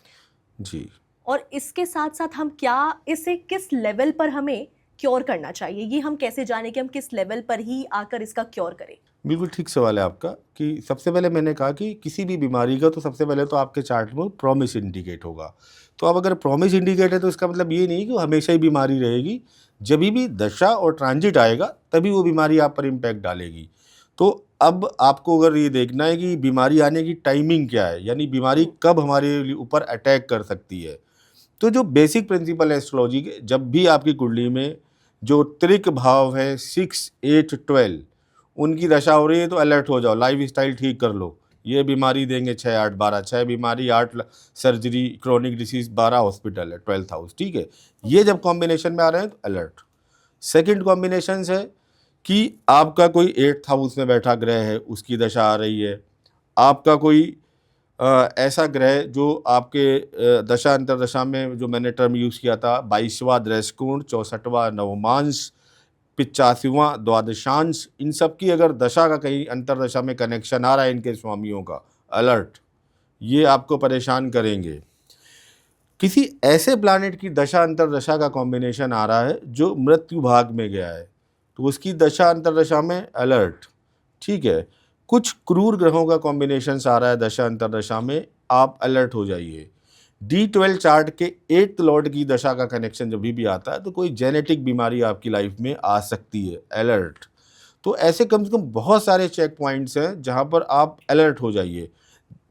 जी, और इसके साथ-साथ हम क्या इसे किस लेवल पर हमें क्योर करना चाहिए? ये हम कैसे जानें कि हम किस लेवल पर ही आकर इसका क्योर करें? बिल्कुल ठीक सवाल है आपका। कि सबसे पहले मैंने कहा कि किसी भी बीमारी का तो सबसे पहले तो आपके चार्ट में प्रॉमिस इंडिकेट होगा। तो अब अगर प्रॉमिस इंडिकेट है तो इसका मतलब ये नहीं कि वो हमेशा ही बीमारी रहेगी। जभी भी दशा और ट्रांजिट आएगा तभी वो बीमारी आप पर इम्पैक्ट डालेगी। तो अब आपको अगर ये देखना है कि बीमारी आने की टाइमिंग क्या है, यानी बीमारी कब हमारे ऊपर अटैक कर सकती है। तो जो बेसिक प्रिंसिपल है एस्ट्रोलॉजी के, जब भी आपकी कुंडली में जो त्रिक भाव है 6, 8, 12 उनकी दशा हो रही है तो अलर्ट हो जाओ, लाइफ स्टाइल ठीक कर लो। ये बीमारी देंगे 6, 8, 12, 6 बीमारी, 8 सर्जरी, क्रोनिक डिसीज, 12 हॉस्पिटल है, 12th हाउस, ठीक है। ये जब कॉम्बिनेशन में आ रहे हैं तो अलर्ट। सेकंड कॉम्बिनेशन है कि आपका कोई 8th हाउस में बैठा ग्रह है उसकी दशा आ रही है, आपका कोई ऐसा ग्रह जो आपके दशा अंतरदशा में जो मैंने टर्म यूज़ किया था 22वां दृष्टिकोण, 64वां नवमांश, 85वां द्वादशांश, इन सब की अगर दशा का कहीं अंतरदशा में कनेक्शन आ रहा है इनके स्वामियों का, अलर्ट। ये आपको परेशान करेंगे। किसी ऐसे प्लैनेट की दशा अंतरदशा का कॉम्बिनेशन आ रहा है जो मृत्यु भाग में गया है तो उसकी दशा अंतरदशा में अलर्ट, ठीक है। कुछ क्रूर ग्रहों का कॉम्बिनेशन आ रहा है दशा अंतरदशा में, आप अलर्ट हो जाइए। D12 चार्ट के 8th लॉर्ड की दशा का कनेक्शन जब भी आता है तो कोई जेनेटिक बीमारी आपकी लाइफ में आ सकती है, अलर्ट। तो ऐसे कम से कम बहुत सारे चेक पॉइंट्स हैं जहां पर आप अलर्ट हो जाइए।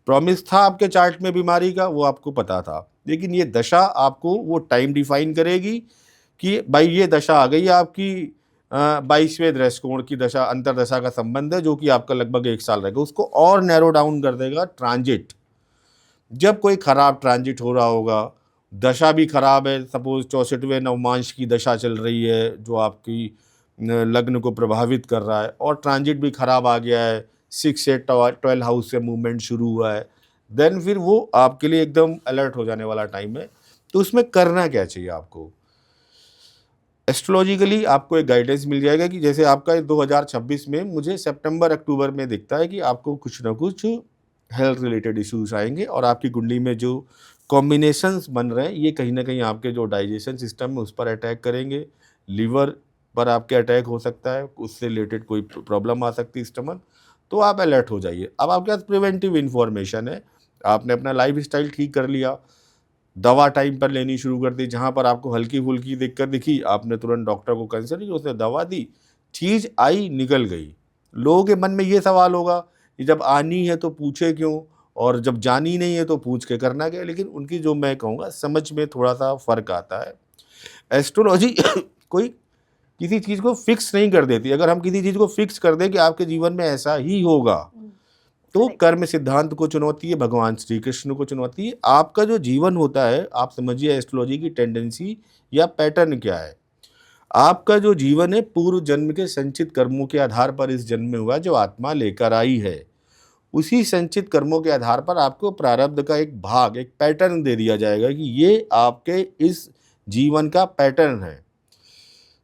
प्रॉमिस था आपके चार्ट में बीमारी का, वो आपको पता था, लेकिन ये दशा आपको वो टाइम डिफाइन करेगी कि भाई ये दशा आ गई आपकी 22वें दृष्टिकोण की दशा, अंतरदशा का संबंध है जो कि आपका लगभग 1 साल रहेगा, उसको और नैरो डाउन कर देगा ट्रांजिट। जब कोई खराब ट्रांजिट हो रहा होगा, दशा भी खराब है, सपोज 64वें नवमांश की दशा चल रही है जो आपकी लग्न को प्रभावित कर रहा है और ट्रांजिट भी खराब आ गया है, 6 से 12 हाउस से मूवमेंट शुरू हुआ है, देन फिर वो आपके लिए एकदम अलर्ट हो जाने वाला टाइम है। तो उसमें करना क्या चाहिए आपको? एस्ट्रोलॉजिकली आपको एक गाइडेंस मिल जाएगा कि जैसे आपका 2026 में मुझे सितंबर अक्टूबर में दिखता है कि आपको कुछ ना कुछ हेल्थ रिलेटेड इश्यूज आएंगे और आपकी कुंडली में जो कॉम्बिनेशंस बन रहे हैं ये कहीं ना कहीं आपके जो डाइजेशन सिस्टम है उस पर अटैक करेंगे, लीवर पर आपके अटैक हो सकता है, उससे रिलेटेड कोई प्रॉब्लम आ सकती है स्टमक। तो आप अलर्ट हो जाइए। अब आपके पास प्रिवेंटिव इन्फॉर्मेशन है, आपने अपना लाइफ स्टाइल ठीक कर लिया, दवा टाइम पर लेनी शुरू कर दी, जहाँ पर आपको हल्की फुल्की दिक्कत दिखी आपने तुरंत डॉक्टर को कंसल्ट किया, उसने दवा दी, चीज़ आई निकल गई। लोगों के मन में ये सवाल होगा कि जब आनी है तो पूछे क्यों, और जब जानी नहीं है तो पूछ के करना क्या। लेकिन उनकी जो मैं कहूँगा समझ में थोड़ा सा फ़र्क आता है। एस्ट्रोलॉजी कोई किसी चीज़ को फिक्स नहीं कर देती। अगर हम किसी चीज़ को फिक्स कर दें कि आपके जीवन में ऐसा ही होगा तो Correct. कर्म सिद्धांत को चुनौती है, भगवान श्री कृष्ण को चुनौती है। आपका जो जीवन होता है, आप समझिए एस्ट्रोलॉजी की टेंडेंसी या पैटर्न क्या है। आपका जो जीवन है पूर्व जन्म के संचित कर्मों के आधार पर इस जन्म में हुआ जो आत्मा लेकर आई है। उसी संचित कर्मों के आधार पर आपको प्रारब्ध का एक भाग, एक पैटर्न दे दिया जाएगा कि ये आपके इस जीवन का पैटर्न है।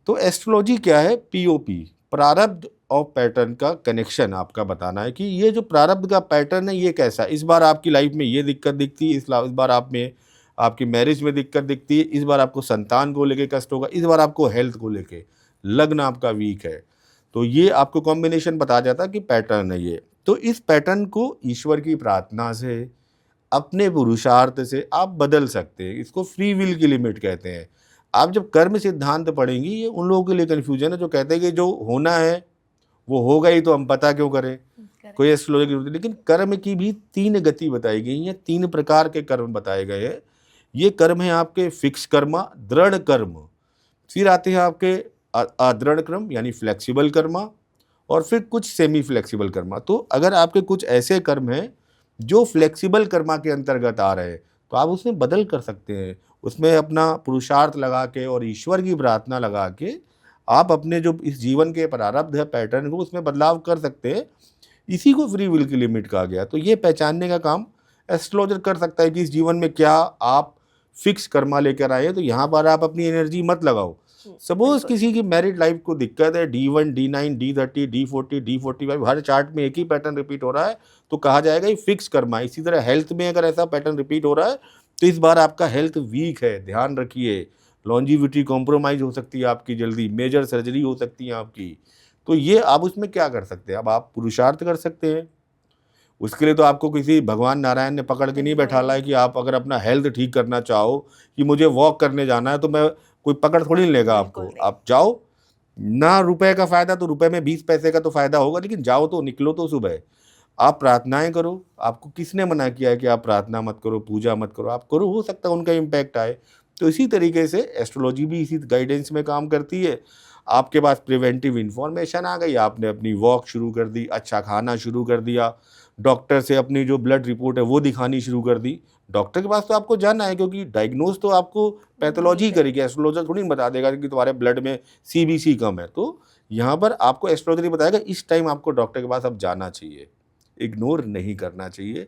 तो एस्ट्रोलॉजी क्या है? पीओपी, प्रारब्ध और पैटर्न का कनेक्शन आपका बताना है कि ये जो प्रारब्ध का पैटर्न है ये कैसा है। इस बार आपकी लाइफ में ये दिक्कत दिखती है, इस बार आप में आपकी मैरिज में दिक्कत दिखती है, इस बार आपको संतान को लेके कष्ट होगा, इस बार आपको हेल्थ को लेके, लग्न आपका वीक है। तो ये आपको कॉम्बिनेशन बता जाता है कि पैटर्न है ये। तो इस पैटर्न को ईश्वर की प्रार्थना से, अपने पुरुषार्थ से आप बदल सकते हैं। इसको फ्री विल की लिमिट कहते हैं। आप जब कर्म सिद्धांत पढ़ेंगी, ये उन लोगों के लिए कन्फ्यूजन है जो कहते हैं कि जो होना है वो होगा ही, तो हम पता क्यों करें, कोई एस्ट्रोलॉजी की जरूरत नहीं। लेकिन कर्म की भी 3 गति बताई गई है, 3 प्रकार के कर्म बताए गए हैं। ये कर्म है आपके फिक्स कर्मा, दृढ़ कर्म, फिर आते हैं आपके अदृढ़ कर्म यानी फ्लेक्सिबल कर्मा, और फिर कुछ सेमी फ्लेक्सिबल कर्मा। तो अगर आपके कुछ ऐसे कर्म हैं जो फ्लेक्सिबल कर्मा के अंतर्गत आ रहे हैं, तो आप उसमें बदल कर सकते हैं। उसमें अपना पुरुषार्थ लगा के और ईश्वर की प्रार्थना लगा के आप अपने जो इस जीवन के प्रारब्ध है, पैटर्न को, उसमें बदलाव कर सकते हैं। इसी को फ्री विल की लिमिट कहा गया। तो ये पहचानने का काम एस्ट्रोलॉजर कर सकता है कि इस जीवन में क्या आप फिक्स कर्मा लेकर आए हैं, तो यहाँ पर आप अपनी एनर्जी मत लगाओ। सपोज किसी की मैरिड लाइफ को दिक्कत है, D1, D9, D30, D40, D45, हर चार्ट में एक ही पैटर्न रिपीट हो रहा है, तो कहा जाएगा ये फिक्स कर्मा है। इसी तरह हेल्थ में अगर ऐसा पैटर्न रिपीट हो रहा है, तो इस बार आपका हेल्थ वीक है, ध्यान रखिए। लॉन्जिविटी कॉम्प्रोमाइज हो सकती है आपकी, जल्दी मेजर सर्जरी हो सकती है आपकी। तो ये आप उसमें क्या कर सकते हैं, अब आप पुरुषार्थ कर सकते हैं। उसके लिए तो आपको किसी भगवान नारायण ने पकड़ के नहीं बैठाला है कि आप अगर अपना हेल्थ ठीक करना चाहो कि मुझे वॉक करने जाना है, तो मैं कोई पकड़ थोड़ी नहीं लेगा आपको। आप जाओ ना, रुपए का फ़ायदा तो रुपए में 20 पैसे का तो फ़ायदा होगा, लेकिन जाओ तो, निकलो तो सुबह। आप प्रार्थनाएं करो। आपको किसने मना किया है कि आप प्रार्थना मत करो, पूजा मत करो? आप करो, हो सकता है उनका इम्पैक्ट आए। तो इसी तरीके से एस्ट्रोलॉजी भी इसी गाइडेंस में काम करती है। आपके पास प्रिवेंटिव इन्फॉर्मेशन आ गई, आपने अपनी वॉक शुरू कर दी, अच्छा खाना शुरू कर दिया, डॉक्टर से अपनी जो ब्लड रिपोर्ट है वो दिखानी शुरू कर दी। डॉक्टर के पास तो आपको जाना है, क्योंकि डायग्नोज तो आपको पैथोलॉजी करेगी, एस्ट्रोलॉजर थोड़ी बता देगा कि तुम्हारे ब्लड में CBC कम है। तो यहाँ पर आपको एस्ट्रोलॉजर बताएगा इस टाइम आपको डॉक्टर के पास अब जाना चाहिए, इग्नोर नहीं करना चाहिए।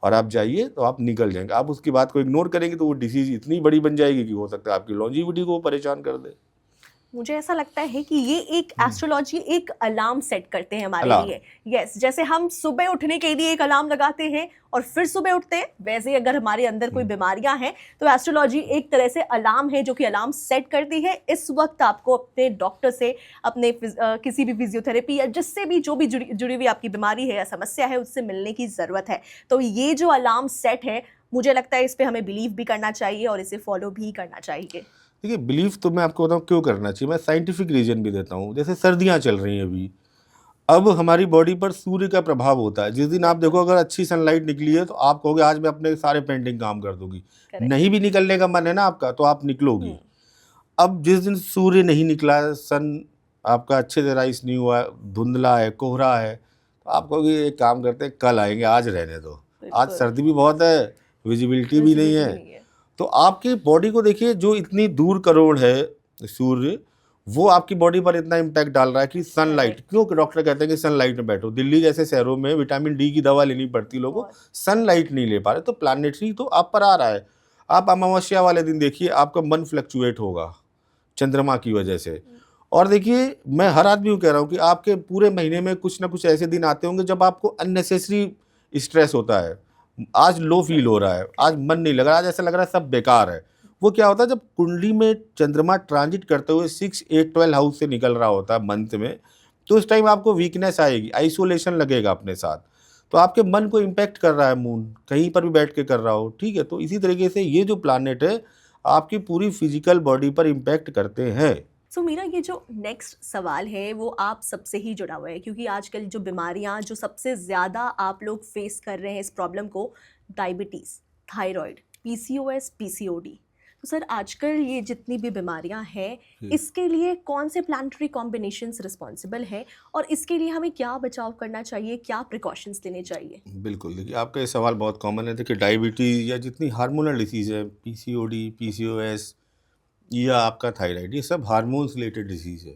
और आप जाइए तो आप निकल जाएंगे। आप उसकी बात को इग्नोर करेंगे तो वो डिसीज इतनी बड़ी बन जाएगी कि हो सकता है आपकी लॉन्जिविटी को परेशान कर दे। मुझे ऐसा लगता है कि ये एक एस्ट्रोलॉजी एक अलार्म सेट करते हैं हमारे अलार्म। लिए। यस, जैसे हम सुबह उठने के लिए एक अलार्म लगाते हैं और फिर सुबह उठते हैं, वैसे ही अगर हमारे अंदर कोई बीमारियां हैं तो एस्ट्रोलॉजी एक तरह से अलार्म है जो कि अलार्म सेट करती है। इस वक्त आपको अपने डॉक्टर से, अपने किसी भी फिजियोथेरेपी या जिससे भी जो भी जुड़ी हुई आपकी बीमारी है या समस्या है उससे मिलने की ज़रूरत है। तो ये जो अलार्म सेट है, मुझे लगता है इस पर हमें बिलीव भी करना चाहिए और इसे फॉलो भी करना चाहिए। देखिए, बिलीव तो मैं आपको बताऊँ क्यों करना चाहिए, मैं साइंटिफिक रीजन भी देता हूँ। जैसे सर्दियाँ चल रही हैं अभी, अब हमारी बॉडी पर सूर्य का प्रभाव होता है। जिस दिन आप देखो अगर अच्छी सनलाइट निकली है तो आप कहोगे आज मैं अपने सारे पेंटिंग काम कर दूंगी। करेक्ट। नहीं भी निकलने का मन है ना आपका, तो आप निकलोगी। अब जिस दिन सूर्य नहीं निकला है, सन आपका अच्छे से राइज नहीं हुआ है, धुंधला है, कोहरा है, तो आप कहोगे एक काम करते हैं कल आएंगे, आज रहने दो। आज बिल्कुल। सर्दी भी बहुत है, विजिबिलिटी भी नहीं है। तो आपकी बॉडी को देखिए, जो इतनी दूर करोड़ है सूर्य, वो आपकी बॉडी पर इतना इम्पैक्ट डाल रहा है कि सनलाइट, क्यों डॉक्टर कहते हैं कि सनलाइट में बैठो। दिल्ली जैसे शहरों में विटामिन D की दवा लेनी पड़ती लोगों को, सनलाइट नहीं ले पा रहे। तो प्लानिटरी तो आप पर आ रहा है। आप अमावस्या वाले दिन देखिए, आपका मन फ्लक्चुएट होगा चंद्रमा की वजह से। और देखिए, मैं हर आदमी को कह रहा हूँ कि आपके पूरे महीने में कुछ ना कुछ ऐसे दिन आते होंगे जब आपको अननेसेसरी स्ट्रेस होता है। आज लो फील हो रहा है, आज मन नहीं लग रहा, आज ऐसा लग रहा है सब बेकार है। वो क्या होता है, जब कुंडली में चंद्रमा ट्रांजिट करते हुए 6, 8, 12 हाउस से निकल रहा होता है मंथ में, तो उस टाइम आपको वीकनेस आएगी, आइसोलेशन लगेगा अपने साथ। तो आपके मन को इम्पैक्ट कर रहा है मून, कहीं पर भी बैठ के कर रहा हो, ठीक है। तो इसी तरीके से ये जो प्लानेट है आपकी पूरी फिजिकल बॉडी पर इम्पैक्ट करते हैं। सो मेरा ये जो नेक्स्ट सवाल है वो आप सबसे ही जुड़ा हुआ है, क्योंकि आजकल जो बीमारियां जो सबसे ज़्यादा आप लोग फेस कर रहे हैं इस प्रॉब्लम को, डायबिटीज़, थायराइड, PCOS, PCOD। तो सर आजकल ये जितनी भी बीमारियां हैं, इसके लिए कौन से प्लानिटरी कॉम्बिनेशंस रिस्पॉन्सिबल है और इसके लिए हमें क्या बचाव करना चाहिए, क्या प्रिकॉशंस लेने चाहिए? बिल्कुल, देखिए आपका ये सवाल बहुत कॉमन है। देखिए, डायबिटीज़ या जितनी हार्मोनल डिसीज़ है, PCOD, PCOS या आपका थायराइड, ये सब हार्मोन्स रिलेटेड डिसीज़ है।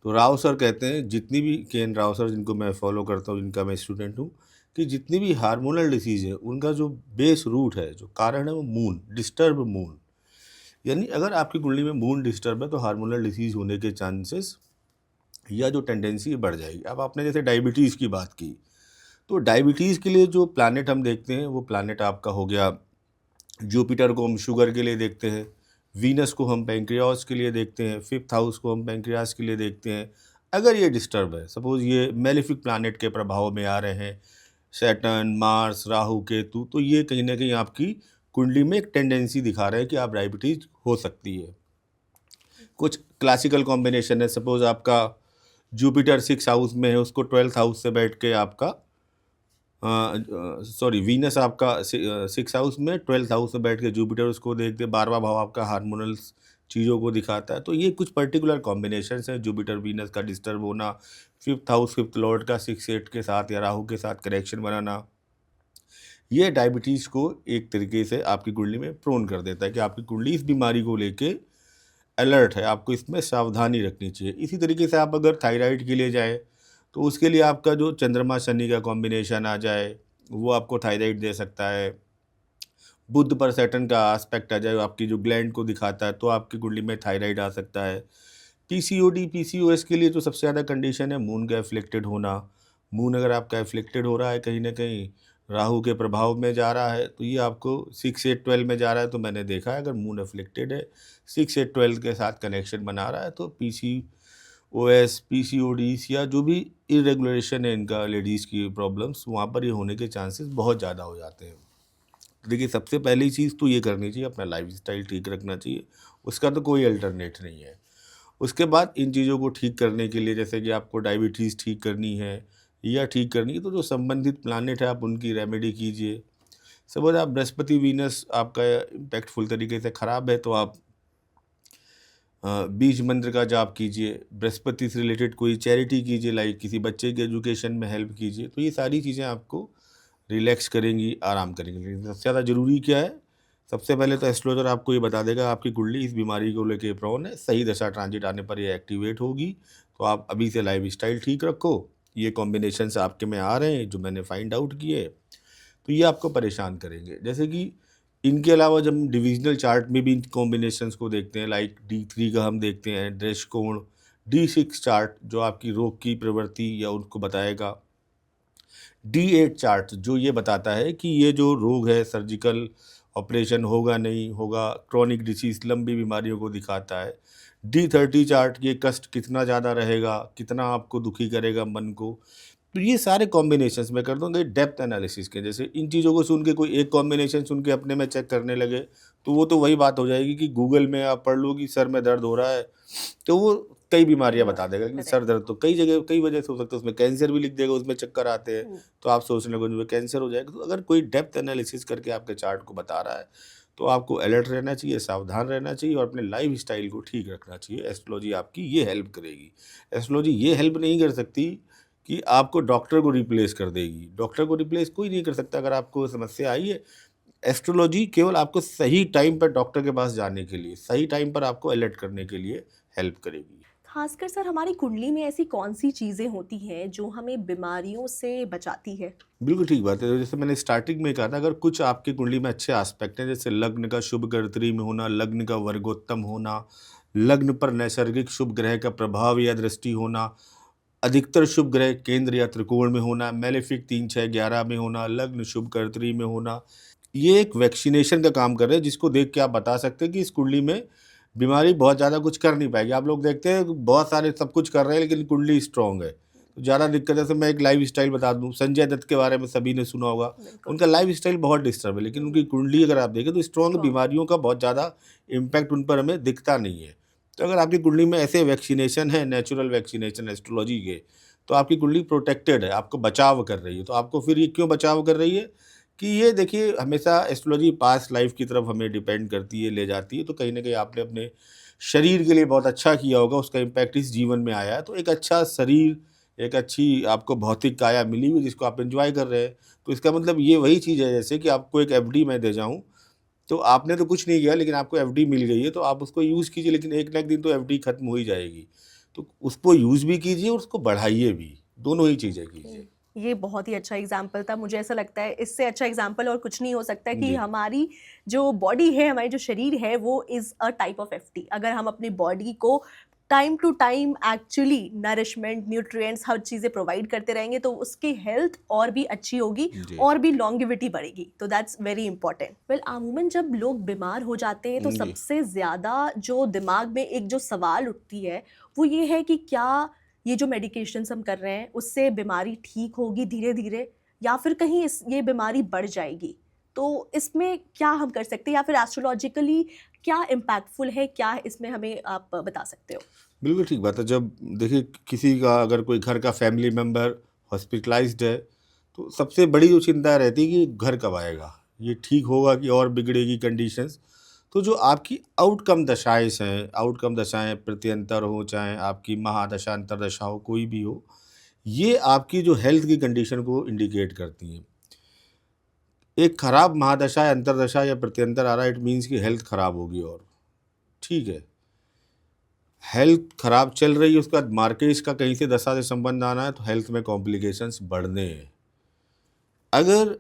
तो राव सर कहते हैं, जितनी भी KN राव सर, जिनको मैं फॉलो करता हूँ, जिनका मैं स्टूडेंट हूँ, कि जितनी भी हार्मोनल डिसीज़ है उनका जो बेस रूट है, जो कारण है, वो मून, डिस्टर्ब मून। यानी अगर आपकी कुंडली में मून डिस्टर्ब है तो हार्मोनल डिसीज़ होने के चांसेस या जो टेंडेंसी बढ़ जाएगी। अब आपने जैसे डायबिटीज़ की बात की, तो डायबिटीज़ के लिए जो प्लैनेट हम देखते हैं वो प्लैनेट आपका हो गया, जुपिटर को हम शुगर के लिए देखते हैं, वीनस को हम पैंक्रियास के लिए देखते हैं, 5th हाउस को हम पैंक्रियास के लिए देखते हैं। अगर ये डिस्टर्ब है, सपोज ये मेलिफिक प्लैनेट के प्रभाव में आ रहे हैं, सैटर्न, मार्स, राहु, केतु, तो ये कहीं ना कहीं आपकी कुंडली में एक टेंडेंसी दिखा रहे हैं कि आप डायबिटीज हो सकती है। कुछ क्लासिकल कॉम्बिनेशन है, सपोज आपका जुपिटर 6 हाउस में है, उसको 12th हाउस से बैठ के आपका सॉरी वीनस आपका 6 हाउस में, 12th हाउस में बैठ के जुपिटर उसको देखते, 12वां भाव आपका हार्मोनल्स चीज़ों को दिखाता है। तो ये कुछ पर्टिकुलर कॉम्बिनेशंस हैं, जुपिटर वीनस का डिस्टर्ब होना, 5th हाउस 5th लॉर्ड का 6-8 के साथ या राहु के साथ करेक्शन बनाना, ये डायबिटीज़ को एक तरीके से आपकी कुंडली में प्रोन कर देता है कि आपकी कुंडली इस बीमारी को लेके अलर्ट है, आपको इसमें सावधानी रखनी चाहिए। इसी तरीके से आप अगर थायराइड के लिए जाएँ तो उसके लिए आपका जो चंद्रमा शनि का कॉम्बिनेशन आ जाए वो आपको थायराइड दे सकता है। बुध पर सैटर्न का एस्पेक्ट आ जाए आपकी जो ग्लैंड को दिखाता है, तो आपकी कुंडली में थायराइड आ सकता है। पीसीओडी पीसीओएस के लिए जो सबसे ज़्यादा कंडीशन है मून का एफ्लिक्टेड होना। मून अगर आपका एफ्लिक्टेड हो रहा है, कहीं ना कहीं राहु के प्रभाव में जा रहा है, तो ये आपको 6-8-12 में जा रहा है। तो मैंने देखा है अगर मून एफ्लिक्टेड है, 6-8-12 के साथ कनेक्शन बना रहा है, तो पीसीओएस, पीसीओडीज या जो भी इरेगुलेशन है इनका, लेडीज़ की प्रॉब्लम्स, वहाँ पर ये होने के चांसेस बहुत ज़्यादा हो जाते हैं। तो देखिए, सबसे पहली चीज़ तो ये करनी चाहिए, अपना लाइफस्टाइल ठीक रखना चाहिए, उसका तो कोई अल्टरनेट नहीं है। उसके बाद इन चीज़ों को ठीक करने के लिए, जैसे कि आपको डायबिटीज़ ठीक करनी है या ठीक करनी है, तो जो संबंधित प्लानेट है आप उनकी रेमेडी कीजिए। सपोज आप बृहस्पति वीनस आपका इम्पैक्टफुल तरीके से ख़राब है, तो आप बीज मंत्र का जाप कीजिए, बृहस्पति से रिलेटेड कोई चैरिटी कीजिए, लाइक किसी बच्चे के एजुकेशन में हेल्प कीजिए। तो ये सारी चीज़ें आपको रिलैक्स करेंगी, आराम करेंगी। लेकिन सबसे ज़्यादा ज़रूरी क्या है, सबसे पहले तो एस्ट्रोलॉजर आपको ये बता देगा आपकी कुंडली इस बीमारी को लेके प्रोन है, सही दशा ट्रांजिट आने पर ये एक्टिवेट होगी। तो आप अभी से लाइफस्टाइल ठीक रखो। ये कॉम्बिनेशंस आपके में आ रहे हैं जो मैंने फाइंड आउट किए, तो ये आपको परेशान करेंगे। जैसे कि इनके अलावा जब हम डिविजनल चार्ट में भी इन कॉम्बिनेशंस को देखते हैं, लाइक D3 का हम देखते हैं दृष्टिकोण, D6 चार्ट जो आपकी रोग की प्रवृत्ति या उनको बताएगा, D8 चार्ट जो ये बताता है कि ये जो रोग है सर्जिकल ऑपरेशन होगा नहीं होगा, क्रॉनिक डिसीज, लंबी बीमारियों को दिखाता है। D30 चार्ट ये कष्ट कितना ज़्यादा रहेगा, कितना आपको दुखी करेगा मन को। तो ये सारे कॉम्बिनेशंस मैं कर दूँगा डेप्थ एनालिसिस के। जैसे इन चीज़ों को सुन के कोई एक कॉम्बिनेशन सुन के अपने में चेक करने लगे, तो वो तो वही बात हो जाएगी कि गूगल में आप पढ़ लो कि सर में दर्द हो रहा है, तो वो कई बीमारियां बता देगा कि सर दर्द तो कई जगह कई वजह से हो सकता है, उसमें कैंसर भी लिख देगा, उसमें चक्कर आते हैं, तो आप सोचने लगोगे मुझे कैंसर हो जाएगा। तो अगर कोई डेप्थ एनालिसिस करके आपके चार्ट को बता रहा है, तो आपको अलर्ट रहना चाहिए, सावधान रहना चाहिए और अपने लाइफ स्टाइल को ठीक रखना चाहिए। एस्ट्रोलॉजी आपकी ये हेल्प करेगी। एस्ट्रोलॉजी ये हेल्प नहीं कर सकती कि आपको डॉक्टर को रिप्लेस कर देगी। डॉक्टर को रिप्लेस कोई नहीं कर सकता। अगर आपको समस्या आई है, एस्ट्रोलॉजी केवल आपको सही टाइम पर डॉक्टर के पास जाने के लिए, सही टाइम पर आपको अलर्ट करने के लिए हेल्प करेगी। खासकर सर हमारी कुंडली में ऐसी कौन सी चीज़ें होती हैं जो हमें बीमारियों से बचाती है? बिल्कुल ठीक बात है। जैसे मैंने स्टार्टिंग में कहा था, अगर कुछ आपकी कुंडली में अच्छे एस्पेक्ट हैं, जैसे लग्न का शुभ कर्तरी में होना, लग्न का वर्गोत्तम होना, लग्न पर नैसर्गिक शुभ ग्रह का प्रभाव या दृष्टि होना, अधिकतर शुभ ग्रह केंद्र या त्रिकोण में होना, मेलेफिक 3, 6, 11 में होना, लग्न शुभ कर्तरी में होना, ये एक वैक्सीनेशन का काम कर रहे हैं, जिसको देख के आप बता सकते हैं कि इस कुंडली में बीमारी बहुत ज़्यादा कुछ कर नहीं पाएगी। आप लोग देखते हैं बहुत सारे सब कुछ कर रहे हैं लेकिन कुंडली स्ट्रॉन्ग है, तो ज़्यादा दिक्कत है। जैसे मैं एक लाइफ स्टाइल बता दूं, संजय दत्त के बारे में सभी ने सुना होगा, उनका लाइफ स्टाइल बहुत डिस्टर्ब है, लेकिन उनकी कुंडली अगर आप देखें तो स्ट्रॉन्ग, बीमारियों का बहुत ज़्यादा इम्पैक्ट उन पर हमें दिखता नहीं है। तो अगर आपकी कुंडली में ऐसे वैक्सीनेशन है, नेचुरल वैक्सीनेशन एस्ट्रोलॉजी के, तो आपकी कुंडली प्रोटेक्टेड है, आपको बचाव कर रही है। तो आपको फिर ये क्यों बचाव कर रही है कि ये देखिए, हमेशा एस्ट्रोलॉजी पास्ट लाइफ की तरफ हमें डिपेंड करती है, ले जाती है। तो कहीं ना कहीं आपने अपने शरीर के लिए बहुत अच्छा किया होगा, उसका इम्पैक्ट इस जीवन में आया है। तो एक अच्छा शरीर, एक अच्छी आपको भौतिक काया मिली हुई जिसको आप एंजॉय कर रहे हैं। तो इसका मतलब ये वही चीज़ है जैसे कि आपको एक एफडी मैं दे जाऊँ, तो आपने तो कुछ नहीं किया लेकिन आपको एफडी मिल गई है, तो आप उसको यूज़ कीजिए, लेकिन एक ना एक दिन तो एफडी खत्म हो ही जाएगी। तो उसको यूज़ भी कीजिए और उसको बढ़ाइए भी, दोनों ही चीज़ें कीजिए। ये बहुत ही अच्छा एग्जाम्पल था। मुझे ऐसा लगता है इससे अच्छा एग्जाम्पल और कुछ नहीं हो सकता कि जी। हमारी जो बॉडी है, हमारी जो शरीर है, वो is a type of FD. अगर हम अपनी बॉडी को time to time actually nourishment, nutrients, हर चीज़ें प्रोवाइड करते रहेंगे तो उसकी हेल्थ और भी अच्छी होगी जी। और भी लॉन्गेविटी बढ़ेगी। तो दैट्स वेरी इंपॉर्टेंट। वेल, अमूमन जब लोग बीमार हो जाते हैं तो जी। सबसे ज़्यादा जो दिमाग में एक जो सवाल उठती है वो ये है कि क्या ये जो मेडिकेशंस हम कर रहे हैं उससे बीमारी ठीक होगी धीरे धीरे, या फिर कहीं ये बीमारी बढ़ जाएगी, तो इसमें क्या हम कर सकते हैं, या फिर एस्ट्रोलॉजिकली क्या इम्पैक्टफुल है, क्या इसमें हमें आप बता सकते हो? बिल्कुल ठीक बात है। जब देखिए किसी का अगर कोई घर का फैमिली मेम्बर हॉस्पिटलाइज्ड है, तो सबसे बड़ी जो चिंता रहती है कि घर कब आएगा, ये ठीक होगा कि और बिगड़ेगी कंडीशंस। तो जो आपकी आउटकम दशाएं प्रत्यंतर हो, चाहे आपकी महादशा अंतरदशा हो, कोई भी हो, ये आपकी जो हेल्थ की कंडीशन को इंडिकेट करती हैं। एक खराब महादशा या अंतरदशा या प्रत्यंतर आ रहा है, इट मीन्स कि हेल्थ खराब होगी। और ठीक है, हेल्थ खराब चल रही है, उसके बाद मार्केज का कहीं से दशा से संबंध आना है, तो हेल्थ में कॉम्प्लिकेशंस बढ़ने हैं। अगर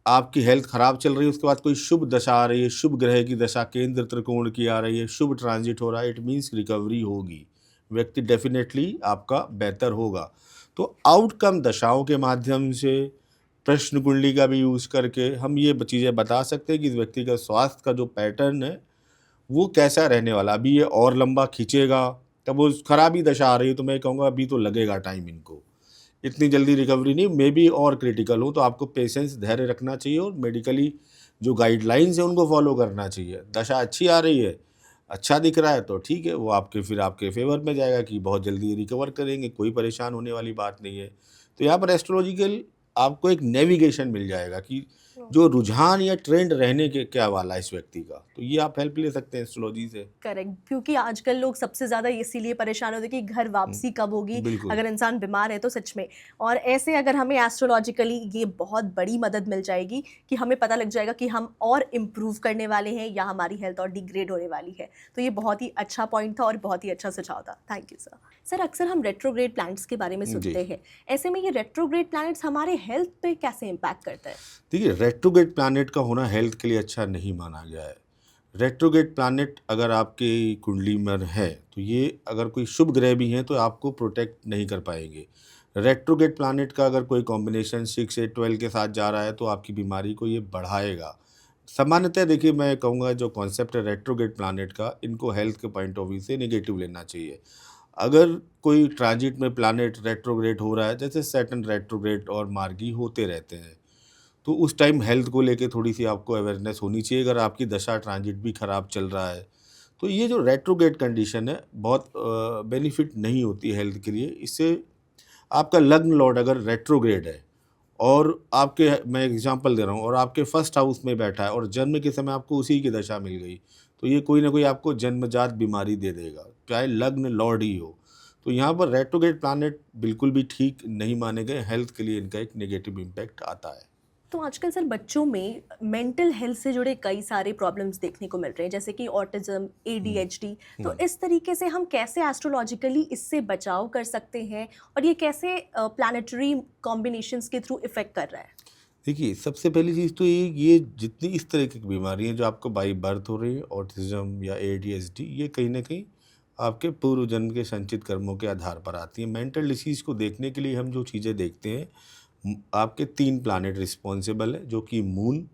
आपकी हेल्थ खराब चल रही है, उसके बाद कोई शुभ दशा आ रही है, शुभ ग्रह की दशा केंद्र त्रिकोण की आ रही है, शुभ ट्रांजिट हो रहा है, इट मीन्स रिकवरी होगी, व्यक्ति डेफिनेटली आपका बेहतर होगा। तो आउटकम दशाओं के माध्यम से, प्रश्न कुंडली का भी यूज़ करके हम ये चीज़ें बता सकते हैं कि इस व्यक्ति का स्वास्थ्य का जो पैटर्न है वो कैसा रहने वाला। अभी ये और लंबा खींचेगा, तब वो खराबी दशा आ रही है, तो मैं कहूँगा अभी तो लगेगा टाइम इनको, इतनी जल्दी रिकवरी नहीं, मे बी और क्रिटिकल हो। तो आपको पेशेंस, धैर्य रखना चाहिए और मेडिकली जो गाइडलाइंस है उनको फॉलो करना चाहिए। दशा अच्छी आ रही है, अच्छा दिख रहा है, तो ठीक है, वो आपके फेवर में जाएगा कि बहुत जल्दी रिकवर करेंगे, कोई परेशान होने वाली बात नहीं है। तो यहाँ पर एस्ट्रोलॉजिकल आपको एक नेविगेशन मिल जाएगा कि जो रुझान या ट्रेंड रहने के क्या वाला है इस व्यक्ति का, तो ये आप हेल्प ले सकते हैं एस्ट्रोलॉजी से। करेक्ट, क्योंकि आजकल लोग सबसे ज़्यादा इसीलिए परेशान होते हैं कि घर वापसी कब होगी, बिल्कुल। अगर इंसान बीमार है तो सच में। और ऐसे अगर हमें एस्ट्रोलॉजिकली ये बहुत बड़ी मदद मिल जाएगी कि हमें पता लग जाएगा कि हम और इम्प्रूव करने वाले हैं या हमारी हेल्थ और डिग्रेड होने वाली है। तो ये बहुत ही अच्छा पॉइंट था और बहुत ही अच्छा सुझाव था। Thank you sir. सर, अक्सर हम रेट्रोग्रेड प्लैनेट्स के बारे में जी। सुनते हैं, ऐसे में ये रेट्रोग्रेड प्लैनेट्स हमारे हेल्थ पे कैसे इम्पैक्ट करता है? देखिए, रेट्रोग्रेड प्लैनेट का होना हेल्थ के लिए अच्छा नहीं माना गया है। रेट्रोग्रेड प्लैनेट अगर आपकी कुंडली में है, तो ये अगर कोई शुभ ग्रह भी हैं तो आपको प्रोटेक्ट नहीं कर पाएंगे। रेट्रोग्रेड प्लैनेट का अगर कोई कॉम्बिनेशन 6, 8, 12 के साथ जा रहा है, तो आपकी बीमारी को ये बढ़ाएगा। सामान्यतः देखिए, मैं कहूँगा जो कॉन्सेप्ट है रेट्रोग्रेड प्लैनेट का, इनको हेल्थ के पॉइंट ऑफ व्यू से नेगेटिव लेना चाहिए। अगर कोई ट्रांजिट में प्लैनेट रेट्रोग्रेड हो रहा है, जैसे सैटर्न रेट्रोग्रेड और मार्गी होते रहते हैं, तो उस टाइम हेल्थ को लेके थोड़ी-सी आपको अवेयरनेस होनी चाहिए। अगर आपकी दशा ट्रांजिट भी खराब चल रहा है, तो ये जो रेट्रोग्रेड कंडीशन है, बहुत बेनिफिट नहीं होती है हेल्थ के लिए। इससे आपका लग्न लॉर्ड अगर रेट्रोग्रेड है और आपके, मैं एग्जांपल दे रहा हूँ, और आपके फर्स्ट हाउस में बैठा है और जन्म के समय आपको उसी की दशा मिल गई, तो ये कोई ना कोई आपको जन्मजात बीमारी दे देगा, चाहे लग्न लॉर्ड ही हो। तो यहाँ पर रेट्रोग्रेड प्लैनेट बिल्कुल भी ठीक नहीं माने गए, हेल्थ के लिए इनका एक नेगेटिव इम्पैक्ट आता है। तो आजकल सर बच्चों में मेंटल हेल्थ से जुड़े कई सारे प्रॉब्लम्स देखने को मिल रहे हैं, जैसे कि ऑटिज्म, एडीएचडी। तो इस तरीके से हम कैसे एस्ट्रोलॉजिकली इससे बचाव कर सकते हैं, और ये कैसे प्लैनेटरी कॉम्बिनेशंस के थ्रू इफेक्ट कर रहा है? देखिए, सबसे पहली चीज़ तो ये जितनी इस तरह की बीमारी हैं जो आपको बाई बर्थ हो रही है, ऑटिज़्म या एडीएचडी, ये कहीं न कहीं आपके पूर्व जन्म के संचित कर्मों के आधार पर आती हैं। मेंटल डिसीज़ को देखने के लिए हम जो चीज़ें देखते हैं, आपके 3 प्लैनेट रिस्पॉन्सिबल है, जो कि moon,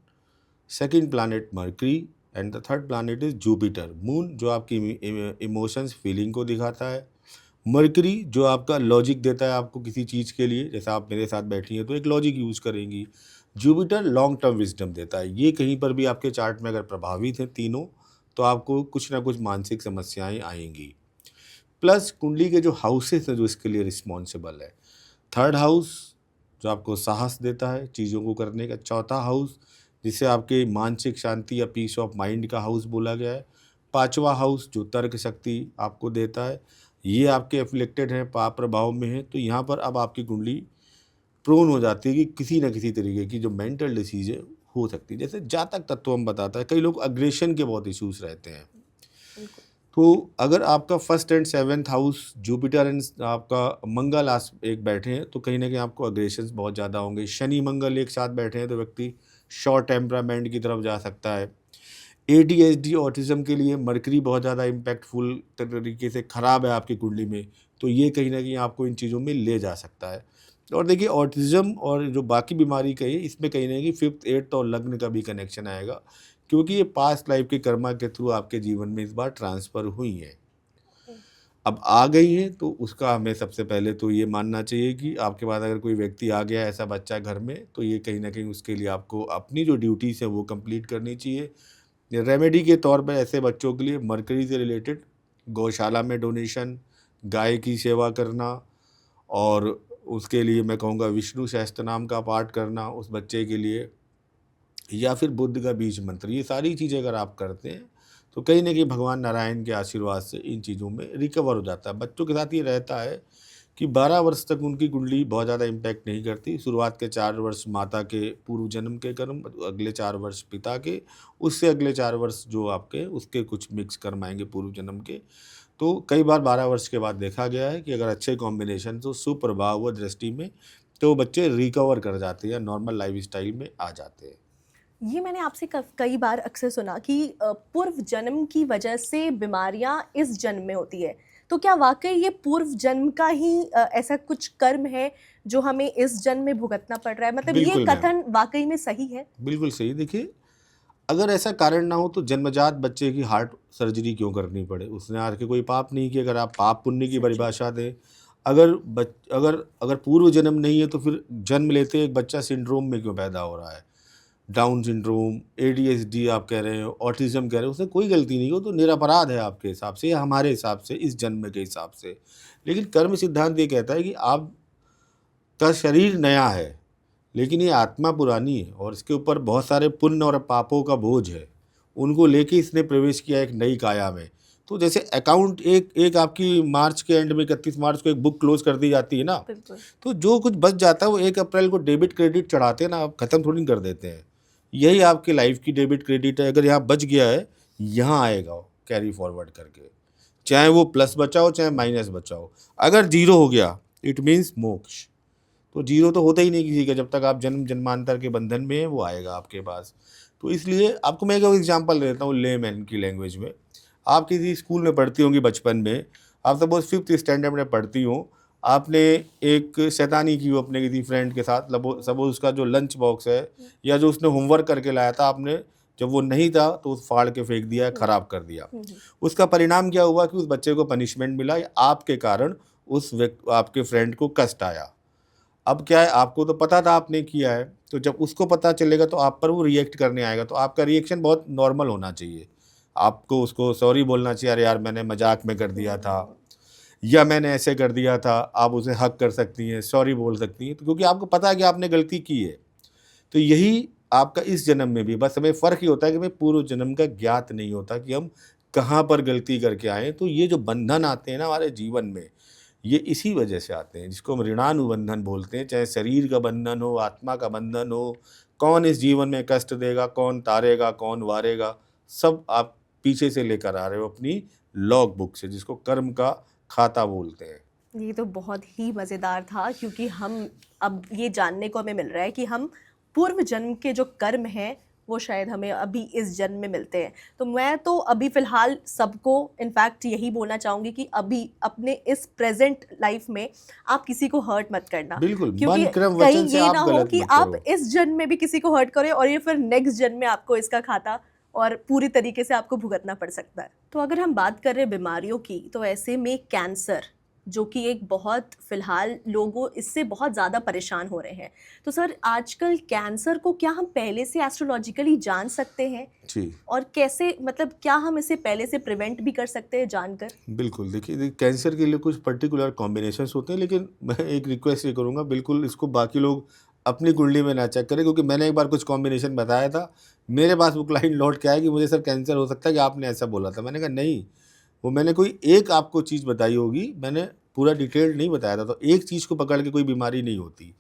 second planet mercury and the third planet is Jupiter. Moon जो आपकी इमोशंस, फीलिंग को दिखाता है। मर्करी जो आपका लॉजिक देता है आपको किसी चीज़ के लिए, जैसे आप मेरे साथ बैठी हैं तो एक लॉजिक यूज़ करेंगी। जुपिटर लॉन्ग टर्म विजडम देता है। ये कहीं पर भी आपके चार्ट में अगर प्रभावित हैं तीनों, तो आपको कुछ ना कुछ मानसिक समस्याएं आएंगी। प्लस कुंडली के जो हाउसेस हैं जो इसके लिए रिस्पॉन्सिबल है, थर्ड हाउस जो आपको साहस देता है चीज़ों को करने का, चौथा हाउस जिसे आपके मानसिक शांति या पीस ऑफ माइंड का हाउस बोला गया है, पांचवा हाउस जो तर्क शक्ति आपको देता है, ये आपके एफ्लिक्टेड हैं, पाप प्रभाव में है। तो यहाँ पर अब आपकी कुंडली प्रोन हो जाती है कि किसी न किसी तरीके की जो मेंटल डिसीज है हो सकती है। जैसे जातक तत्व हम बताता है, कई लोग अग्रेशन के बहुत इश्यूज रहते हैं। तो अगर आपका first and seventh house Jupiter and आपका मंगल एक बैठे हैं, तो कहीं ना कहीं आपको अग्रेशंस बहुत ज़्यादा होंगे। शनि मंगल एक साथ बैठे हैं तो व्यक्ति शॉर्ट टेम्परामेंट की तरफ जा सकता है। ADHD ऑटिज्म के लिए मरकरी बहुत ज़्यादा इम्पैक्टफुल तरीके से ख़राब है आपकी कुंडली में, तो ये कहीं ना कहीं आपको इन चीज़ों में ले जा सकता है। और देखिए, ऑटिज्म और जो बाकी बीमारी कही, इसमें कहीं ना कहीं 5th 8th और लग्न का भी कनेक्शन आएगा, क्योंकि ये पास्ट लाइफ के कर्मा के थ्रू आपके जीवन में इस बार ट्रांसफ़र हुई हैं। अब आ गई हैं तो उसका हमें सबसे पहले तो ये मानना चाहिए कि आपके पास अगर कोई व्यक्ति आ गया ऐसा बच्चा घर में, तो ये कहीं ना कहीं उसके लिए आपको अपनी जो ड्यूटीज़ है वो कंप्लीट करनी चाहिए। रेमेडी के तौर पर ऐसे बच्चों के लिए मरकरी से रिलेटेड गौशाला में डोनेशन, गाय की सेवा करना, और उसके लिए मैं कहूँगा विष्णु सहस्त्र नाम का पाठ करना उस बच्चे के लिए, या फिर बुद्ध का बीज मंत्र, ये सारी चीज़ें अगर आप करते हैं तो कहीं ना कहीं भगवान नारायण के आशीर्वाद से इन चीज़ों में रिकवर हो जाता है। बच्चों के साथ ये रहता है कि 12 वर्ष तक उनकी कुंडली बहुत ज़्यादा इम्पैक्ट नहीं करती। शुरुआत के 4 वर्ष माता के पूर्व जन्म के कर्म, अगले 4 वर्ष पिता के, उससे अगले 4 वर्ष जो आपके उसके कुछ मिक्स कर्म आएंगे पूर्व जन्म के। तो कई बार 12 वर्ष के बाद देखा गया है कि अगर अच्छे कॉम्बिनेशन तो सुप्रभाव व दृष्टि में तो बच्चे रिकवर कर जाते हैं, नॉर्मल लाइफ स्टाइल में आ जाते हैं। ये मैंने आपसे कई बार अक्सर सुना कि पूर्व जन्म की वजह से बीमारियां इस जन्म में होती है। तो क्या वाकई ये पूर्व जन्म का ही ऐसा कुछ कर्म है जो हमें इस जन्म में भुगतना पड़ रहा है? मतलब ये बिल्कुल मैम, कथन वाकई में सही है? बिल्कुल सही। देखिए, अगर ऐसा कारण ना हो तो जन्मजात बच्चे की हार्ट सर्जरी क्यों करनी पड़े? उसने आके कोई पाप नहीं किया। अगर आप पाप पुण्य की सच। परिभाषा दें, अगर अगर पूर्व जन्म नहीं है तो फिर जन्म लेते ही एक बच्चा सिंड्रोम में क्यों पैदा हो रहा है? डाउन सिंड्रोम, एडीएचडी आप कह रहे हो, ऑटिज्म कह रहे हो, उसने कोई गलती नहीं हो, तो निरपराध है आपके हिसाब से या हमारे हिसाब से, इस जन्म के हिसाब से। लेकिन कर्म सिद्धांत ये कहता है कि आपका शरीर नया है लेकिन ये आत्मा पुरानी है और इसके ऊपर बहुत सारे पुण्य और पापों का बोझ है। उनको लेके इसने प्रवेश किया एक नई काया में। तो जैसे अकाउंट एक एक आपकी मार्च के एंड में 31 मार्च को एक बुक क्लोज कर दी जाती है ना, बिल्कुल। तो जो कुछ बच जाता है वो 1 अप्रैल को डेबिट क्रेडिट चढ़ाते हैं ना, आप ख़त्म थोड़ी कर देते हैं। यही आपकी लाइफ की डेबिट क्रेडिट है। अगर यहाँ बच गया है, यहाँ आएगा कैरी फॉरवर्ड करके, चाहे वो प्लस बचा हो चाहे माइनस बचा हो। अगर जीरो हो गया इट मीन्स मोक्ष। तो जीरो तो होता ही नहीं किसी का, जब तक आप जन्म जन्मांतर के बंधन में है वो आएगा आपके पास। तो इसलिए आपको मैं एक एग्जांपल देता हूँ लेमैन की लैंग्वेज में। आप किसी स्कूल में पढ़ती होंगी बचपन में, आप सपोज 5th स्टैंडर्ड में पढ़ती हो, आपने एक शैतानी की हो अपने किसी फ्रेंड के साथ। सपोज उसका जो लंच बॉक्स है या जो उसने होमवर्क करके लाया था, आपने जब वो नहीं था तो उस फाड़ के फेंक दिया, ख़राब कर दिया। उसका परिणाम क्या हुआ कि उस बच्चे को पनिशमेंट मिला, या आपके कारण आपके फ्रेंड को कष्ट आया। अब क्या है, आपको तो पता था आपने किया है, तो जब उसको पता चलेगा तो आप पर वो रिएक्ट करने आएगा। तो आपका रिएक्शन बहुत नॉर्मल होना चाहिए। आपको उसको सॉरी बोलना चाहिए, अरे यार मैंने मजाक में कर दिया था या मैंने ऐसे कर दिया था। आप उसे हक कर सकती हैं, सॉरी बोल सकती हैं, तो क्योंकि आपको पता है कि आपने गलती की है। तो यही आपका इस जन्म में भी, बस हमें फ़र्क ही होता है कि हमें पूर्व जन्म का ज्ञात नहीं होता कि हम कहाँ पर गलती करके आए। तो ये जो बंधन आते हैं ना हमारे जीवन में, ये इसी वजह से आते हैं, जिसको हम ऋणानुबंधन बोलते हैं। चाहे शरीर का बंधन हो, आत्मा का बंधन हो, कौन इस जीवन में कष्ट देगा, कौन तारेगा, कौन वारेगा, सब आप पीछे से लेकर आ रहे हो अपनी लॉग बुक से, जिसको कर्म का खाता बोलते हैं। ये तो बहुत ही मज़ेदार था, क्योंकि हम अब ये जानने को हमें मिल रहा है कि हम पूर्व जन्म के जो कर्म हैं वो शायद हमें अभी इस जन्म में मिलते हैं। तो मैं तो अभी फ़िलहाल सबको इनफैक्ट यही बोलना चाहूँगी कि अभी अपने इस प्रेजेंट लाइफ में आप किसी को हर्ट मत करना, बिल्कुल, क्योंकि मन क्रम कहीं वचन से ये आप ना हो गलत कि मत आप करो। इस जन्म में भी किसी को हर्ट करें और ये फिर नेक्स्ट जन्म में आपको इसका खाता और पूरी तरीके से आपको भुगतना पड़ सकता है। तो अगर हम बात कर रहे हैं बीमारियों की, तो ऐसे में कैंसर, जो कि एक बहुत फ़िलहाल लोगों इससे बहुत ज़्यादा परेशान हो रहे हैं। तो सर, आजकल कैंसर को क्या हम पहले से एस्ट्रोलॉजिकली जान सकते हैं? जी, और कैसे, मतलब क्या हम इसे पहले से प्रिवेंट भी कर सकते हैं जानकर? बिल्कुल। देखिए, कैंसर के लिए कुछ पर्टिकुलर कॉम्बिनेशंस होते हैं, लेकिन मैं एक रिक्वेस्ट ये करूँगा, बिल्कुल इसको बाकी लोग अपनी कुंडली में ना चेक करें, क्योंकि मैंने एक बार कुछ कॉम्बिनेशन बताया था, मेरे पास वो क्लाइंट लौट के आया कि मुझे सर कैंसर हो सकता है कि आपने ऐसा बोला था। मैंने कहा नहीं, वो मैंने कोई एक आपको चीज़ बताई होगी, मैंने पूरा डिटेल्ड नहीं बताया था। तो एक चीज़ को पकड़ के कोई बीमारी नहीं होती।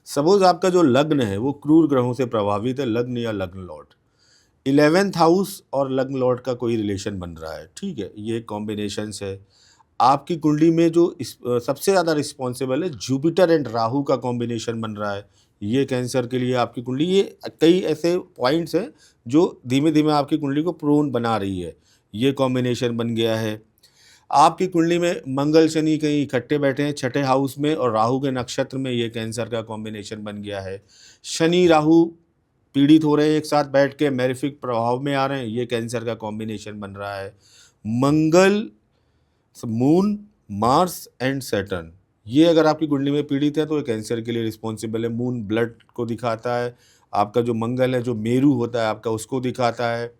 सपोज़ आपका जो लग्न है वो क्रूर ग्रहों से प्रभावित है, लग्न या लग्न लॉर्ड, 11th हाउस और लग्न लॉर्ड का कोई रिलेशन बन रहा है, ठीक है, ये कॉम्बिनेशंस है। आपकी कुंडली में जो सबसे ज़्यादा रिस्पॉन्सिबल है, जुपिटर एंड राहु का कॉम्बिनेशन बन रहा है, ये कैंसर के लिए आपकी कुंडली, ये कई ऐसे पॉइंट्स हैं जो धीमे धीमे आपकी कुंडली को प्रोन बना रही है। ये कॉम्बिनेशन बन गया है। आपकी कुंडली में मंगल शनि कहीं इकट्ठे बैठे हैं 6ठे हाउस में और राहु के नक्षत्र में, ये कैंसर का कॉम्बिनेशन बन गया है। शनि राहु पीड़ित हो रहे हैं एक साथ बैठ के, मैरिफिक प्रभाव में आ रहे हैं, ये कैंसर का कॉम्बिनेशन बन रहा है। मंगल मून मार्स एंड सैटर्न, ये अगर आपकी कुंडली में पीड़ित है तो ये कैंसर के लिए रिस्पॉन्सिबल है। मून ब्लड को दिखाता है, आपका जो मंगल है, जो मेरू होता है आपका, उसको दिखाता है।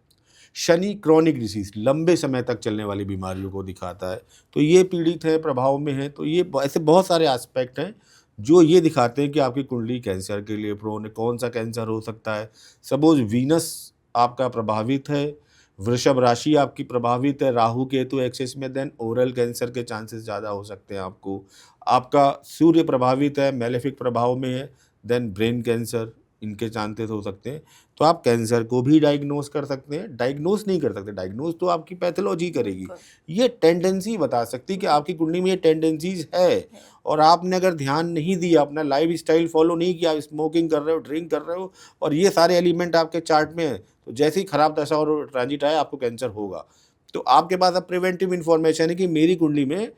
शनि क्रॉनिक डिसीज, लंबे समय तक चलने वाली बीमारियों को दिखाता है। तो ये पीड़ित है, प्रभाव में है। तो ये ऐसे बहुत सारे एस्पेक्ट हैं जो ये दिखाते हैं कि आपकी कुंडली कैंसर के लिए प्रोन है। कौन सा कैंसर हो सकता है? सपोज वीनस आपका प्रभावित है, वृषभ राशि आपकी प्रभावित है, राहु केतु एक्सेस में, देन ओरल कैंसर के चांसेस ज़्यादा हो सकते हैं आपको। आपका सूर्य प्रभावित है, मेलेफिक प्रभाव में है, देन ब्रेन कैंसर, इनके चांसेस हो सकते हैं। तो आप कैंसर को भी डायग्नोस कर सकते हैं, डायग्नोस नहीं कर सकते, डायग्नोस तो आपकी पैथोलॉजी करेगी। ये टेंडेंसी बता सकती है कि आपकी कुंडली में ये टेंडेंसीज है, और आपने अगर ध्यान नहीं दिया, अपना लाइफ स्टाइल फॉलो नहीं किया, स्मोकिंग कर रहे हो, ड्रिंक कर रहे हो, और ये सारे एलिमेंट आपके चार्ट में है, तो जैसे ही खराब दशा और ट्रांजिट आए आपको कैंसर होगा। तो आपके पास अब प्रिवेंटिव इन्फॉर्मेशन है कि मेरी कुंडली में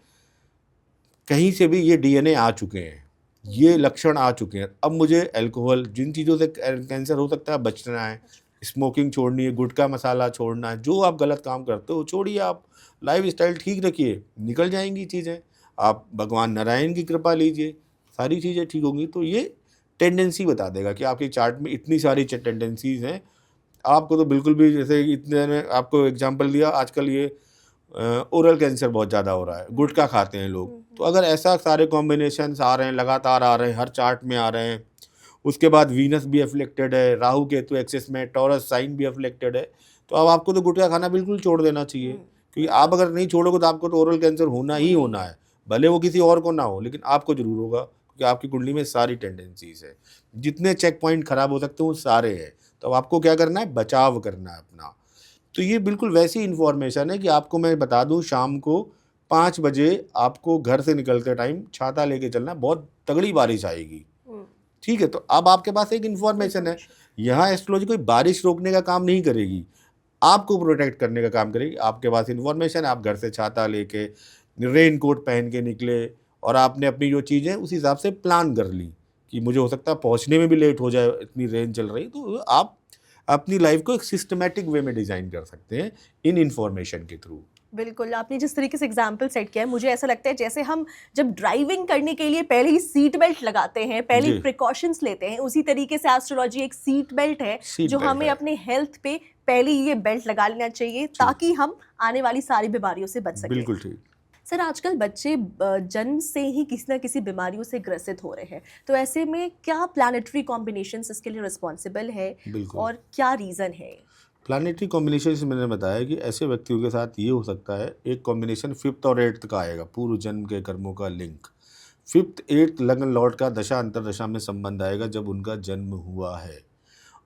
कहीं से भी ये डीएनए आ चुके हैं, ये लक्षण आ चुके हैं, अब मुझे अल्कोहल, जिन चीज़ों से कैंसर हो सकता है, बचना है। स्मोकिंग छोड़नी है, गुटखा मसाला छोड़ना है, जो आप गलत काम करते हो छोड़िए, आप लाइफ स्टाइल ठीक रखिए, निकल जाएंगी चीज़ें। आप भगवान नारायण की कृपा लीजिए, सारी चीज़ें ठीक होंगी। तो ये टेंडेंसी बता देगा कि आपके चार्ट में इतनी सारी टेंडेंसीज हैं। आपको तो बिल्कुल भी, जैसे इतने ने आपको एग्जांपल दिया, आजकल ये ओरल कैंसर बहुत ज़्यादा हो रहा है, गुटखा खाते हैं लोग। तो अगर ऐसा सारे कॉम्बिनेशन आ रहे हैं, लगातार आ रहे हैं, हर चार्ट में आ रहे हैं, उसके बाद वीनस भी अफ्लेक्टेड है, राहु केतु एक्सेस में, टॉरस साइन भी अफ्लेक्टेड है, तो अब आपको तो गुटखा खाना बिल्कुल छोड़ देना चाहिए। क्योंकि आप अगर नहीं छोड़ोगे तो आपको तो ओरल कैंसर होना ही होना है, भले वो किसी और को ना हो, लेकिन आपको जरूर होगा, क्योंकि आपकी कुंडली में सारी टेंडेंसीज है। जितने चेक पॉइंट खराब हो सकते हैं वो सारे हैं। तो आपको क्या करना है? बचाव करना है अपना। तो ये बिल्कुल वैसी इन्फॉर्मेशन है कि आपको मैं बता दूं, शाम को 5 बजे आपको घर से निकलते टाइम छाता लेके चलना, बहुत तगड़ी बारिश आएगी। ठीक है, तो अब आपके पास एक इन्फॉर्मेशन है। यहाँ एस्ट्रोलॉजी कोई बारिश रोकने का काम नहीं करेगी, आपको प्रोटेक्ट करने का काम करेगी। आपके पास इन्फॉर्मेशन है, आप घर से छाता लेके, रेन कोट पहन के निकले, और आपने अपनी जो चीज़ें उस हिसाब से प्लान कर ली कि मुझे हो सकता है पहुँचने में भी लेट हो जाए, इतनी रेन चल रही, तो आप अपनी लाइफ को एक सिस्टमैटिक वे में डिज़ाइन कर सकते हैं इन इन्फॉर्मेशन के थ्रू। बिल्कुल, आपने जिस तरीके से एग्जाम्पल सेट किया है, मुझे ऐसा लगता है जैसे हम जब ड्राइविंग करने के लिए पहले ही सीट बेल्ट लगाते हैं, पहले ही प्रिकॉशंस लेते हैं, उसी तरीके से एस्ट्रोलॉजी एक सीट बेल्ट है जो हमें अपने हेल्थ पे पहले ही ये बेल्ट लगा लेना चाहिए, ताकि हम आने वाली सारी बीमारियों से बच सकें। बिल्कुल ठीक। सर, आजकल बच्चे जन्म से ही किसी ना किसी बीमारियों से ग्रसित हो रहे हैं, तो ऐसे में क्या प्लैनेटरी कॉम्बिनेशंस इसके लिए रिस्पॉन्सिबल है और क्या रीज़न है? प्लानिटरी कॉम्बिनेशन से मैंने बताया कि ऐसे व्यक्तियों के साथ ये हो सकता है, एक कॉम्बिनेशन 5th और 8th का आएगा, पूर्व जन्म के कर्मों का लिंक। 5th 8th लग्न लॉर्ड का दशा अंतरदशा में संबंध आएगा जब उनका जन्म हुआ है।